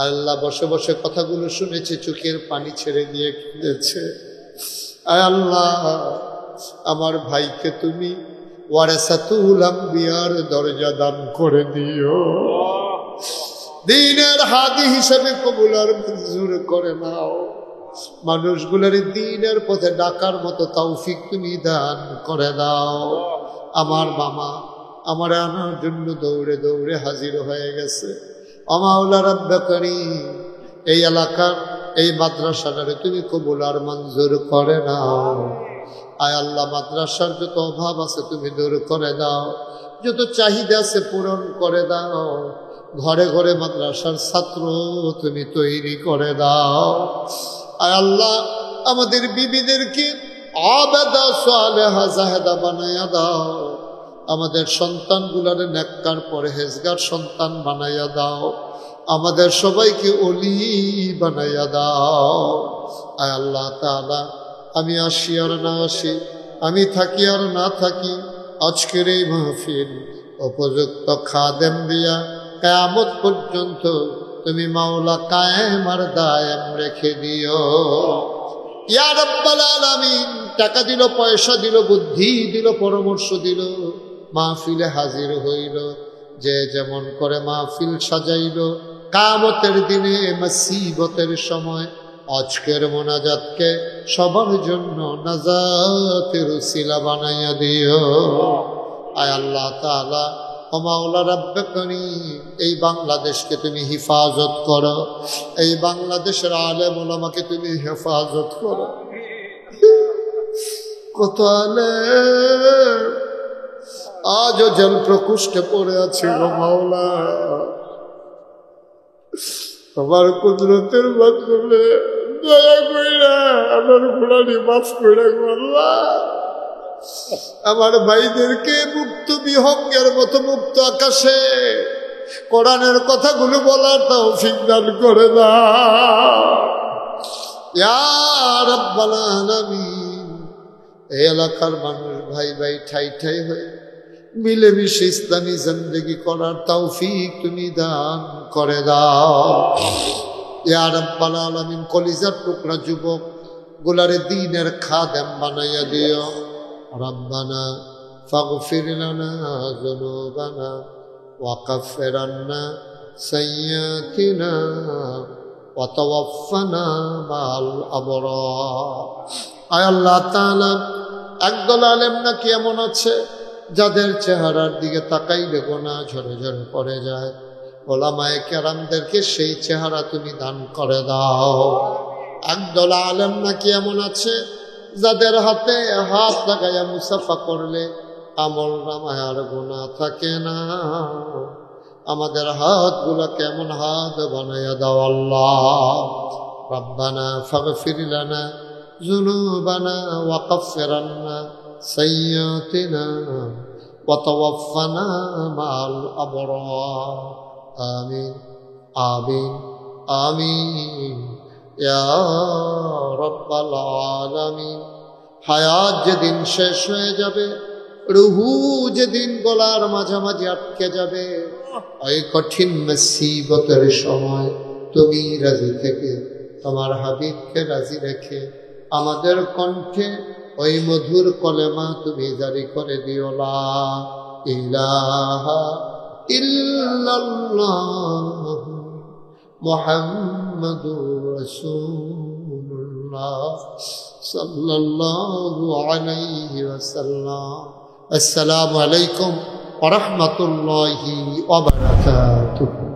আল্লাহ বসে বসে কথাগুলো শুনেছে, চোখের পানি ছেড়ে গিয়ে কেঁদেছে। আয় আল্লাহ, আমার ভাইকে তুমি ওয়ারাসাতুল আম্বিয়ার দরজা দান করে দিও। দ্বীনের হাদি হিসেবে কবুল আর মঞ্জুর করে নাও। মানুষগুলোর দ্বীনের পথে ডাকার মতো তৌফিক তুমি দান করে দাও। আমার মামা আমার আনার জন্য দৌড়ে দৌড়ে হাজির হয়ে গেছে। মাওলা রাব্বে কারীম, এই এলাকার এই মাদ্রাসাটারে তুমি কবুল আর মঞ্জুর করে নাও। আয় আল্লাহ, মাদ্রাসার যত অভাব আছে তুমি দূর করে দাও, যত চাহিদা আছে পূরণ করে দাও। ঘরে ঘরে মাদ্রাসার ছাত্র তুমি তৈরি করে দাও। আয় আল্লাহ, আমাদের বিবিদেরকে আবেদা সালেহা জাহেদা বানাইয়া দাও। আমাদের সন্তানগুলারে নেককার পরহেজগার সন্তান বানাইয়া দাও। আমাদের সবাইকে ওলি বানাইয়া দাও। আয় আল্লাহ তাআলা, আমি আসি আর না আসি, আমি থাকি আর না থাকি, আজকের এই মাহফিল উপযুক্ত খাদেম দিয়া কিয়ামত পর্যন্ত তুমি মাওলা কায়েম আর দায়েম রেখে দিও। ইয়া রাব্বাল আলামিন, টাকা দিল, পয়সা দিল, বুদ্ধি দিল, পরামর্শ দিল, মাহফিলে হাজির হইল, যে যেমন করে মাহফিল সাজাইল, কিয়ামতের দিনে মুসিবতের সময় আজকের মোনাজাতকে সবার জন্য নাজাতের উসিলা বানাইয়া দিও। আয় আল্লাহ তাআলা, ও মাওলা রাব্বে কারীম, এই বাংলাদেশকে তুমি হিফাজত করো। এই বাংলাদেশের আলেম ওলামাকে তুমি হেফাজত করো। কত আলেম আজও জেল প্রকোষ্ঠে পড়ে আছে গো মাওলা। তোমার কুদরতের মাধ্যমে দয়া কইরা আমার গুনাহ মাফ কইরা গো আল্লাহ। আমার ভাইদেরকে মুক্ত বিহঙ্গের মতো মুক্ত আকাশে কোরআনের কথাগুলো বলার তৌফিক দান করে দাও। ইয়া রাব্বাল আলামিন, এই এলাকার মানুষ ভাই ভাই ঠাই ঠাই হয়ে মিলেমিশে ইসলামী জিন্দেগি করার তৌফিক তুমি দান করে দাও। ইয়া রাব্বাল আলামিন, কলিজার টুকরা যুবক গুলারে দ্বীনের খাদেম বানাইয়া দিও। রব্বানা ফাগফির লানা যুনুবানা ওয়া কাফির আন্না সাইয়্যাতিনা ওয়া তাওয়াফফানা মাল আবরার। আয় আল্লাহ তাআলা, একদল আলেম নাকি এমন আছে যাদের চেহারার দিকে তাকাইলে গোনাহ ঝরে ঝরে পড়ে যায়। ওলামায়ে কেরামদেরকে সেই চেহারা তুমি দান করে দাও। একদল আলেম নাকি এমন আছে যাদের হাতে হাত লাগাইয়া মুসাফা করলে আমল নামায় আর গুনাহ থাকে না। আমাদের হাতগুলো কেমন হাত বানাইয়া দাও আল্লাহ। রব্বানা ফাগফির লানা যুনুবানা ওয়া কাফির আন্না সাইয়্যাতিনা ওয়া তাওয়াফফানা মাল আবরার। আমিন আমিন আমিন ইয়া রাব্বাল আলামিন। হায়াত যেদিন শেষ হয়ে যাবে, রুহু যেদিন গলার মাঝামাঝি আটকে যাবে, ওই কঠিন মুসিবতের সময় তুমি রাজি থেকে তোমার হাবিবকে রাজি রেখে আমাদের কণ্ঠে ওই মধুর কলেমা তুমি জারি করে দিও, লা ইলাহা ইল্লাল্লাহ মুহাম্মাদুর রাসূলুল্লাহ সাল্লাল্লাহু আলাইহি ওয়াসাল্লাম। আসসালামু আলাইকুম ওয়া রাহমাতুল্লাহি ওয়া বারাকাতুহু।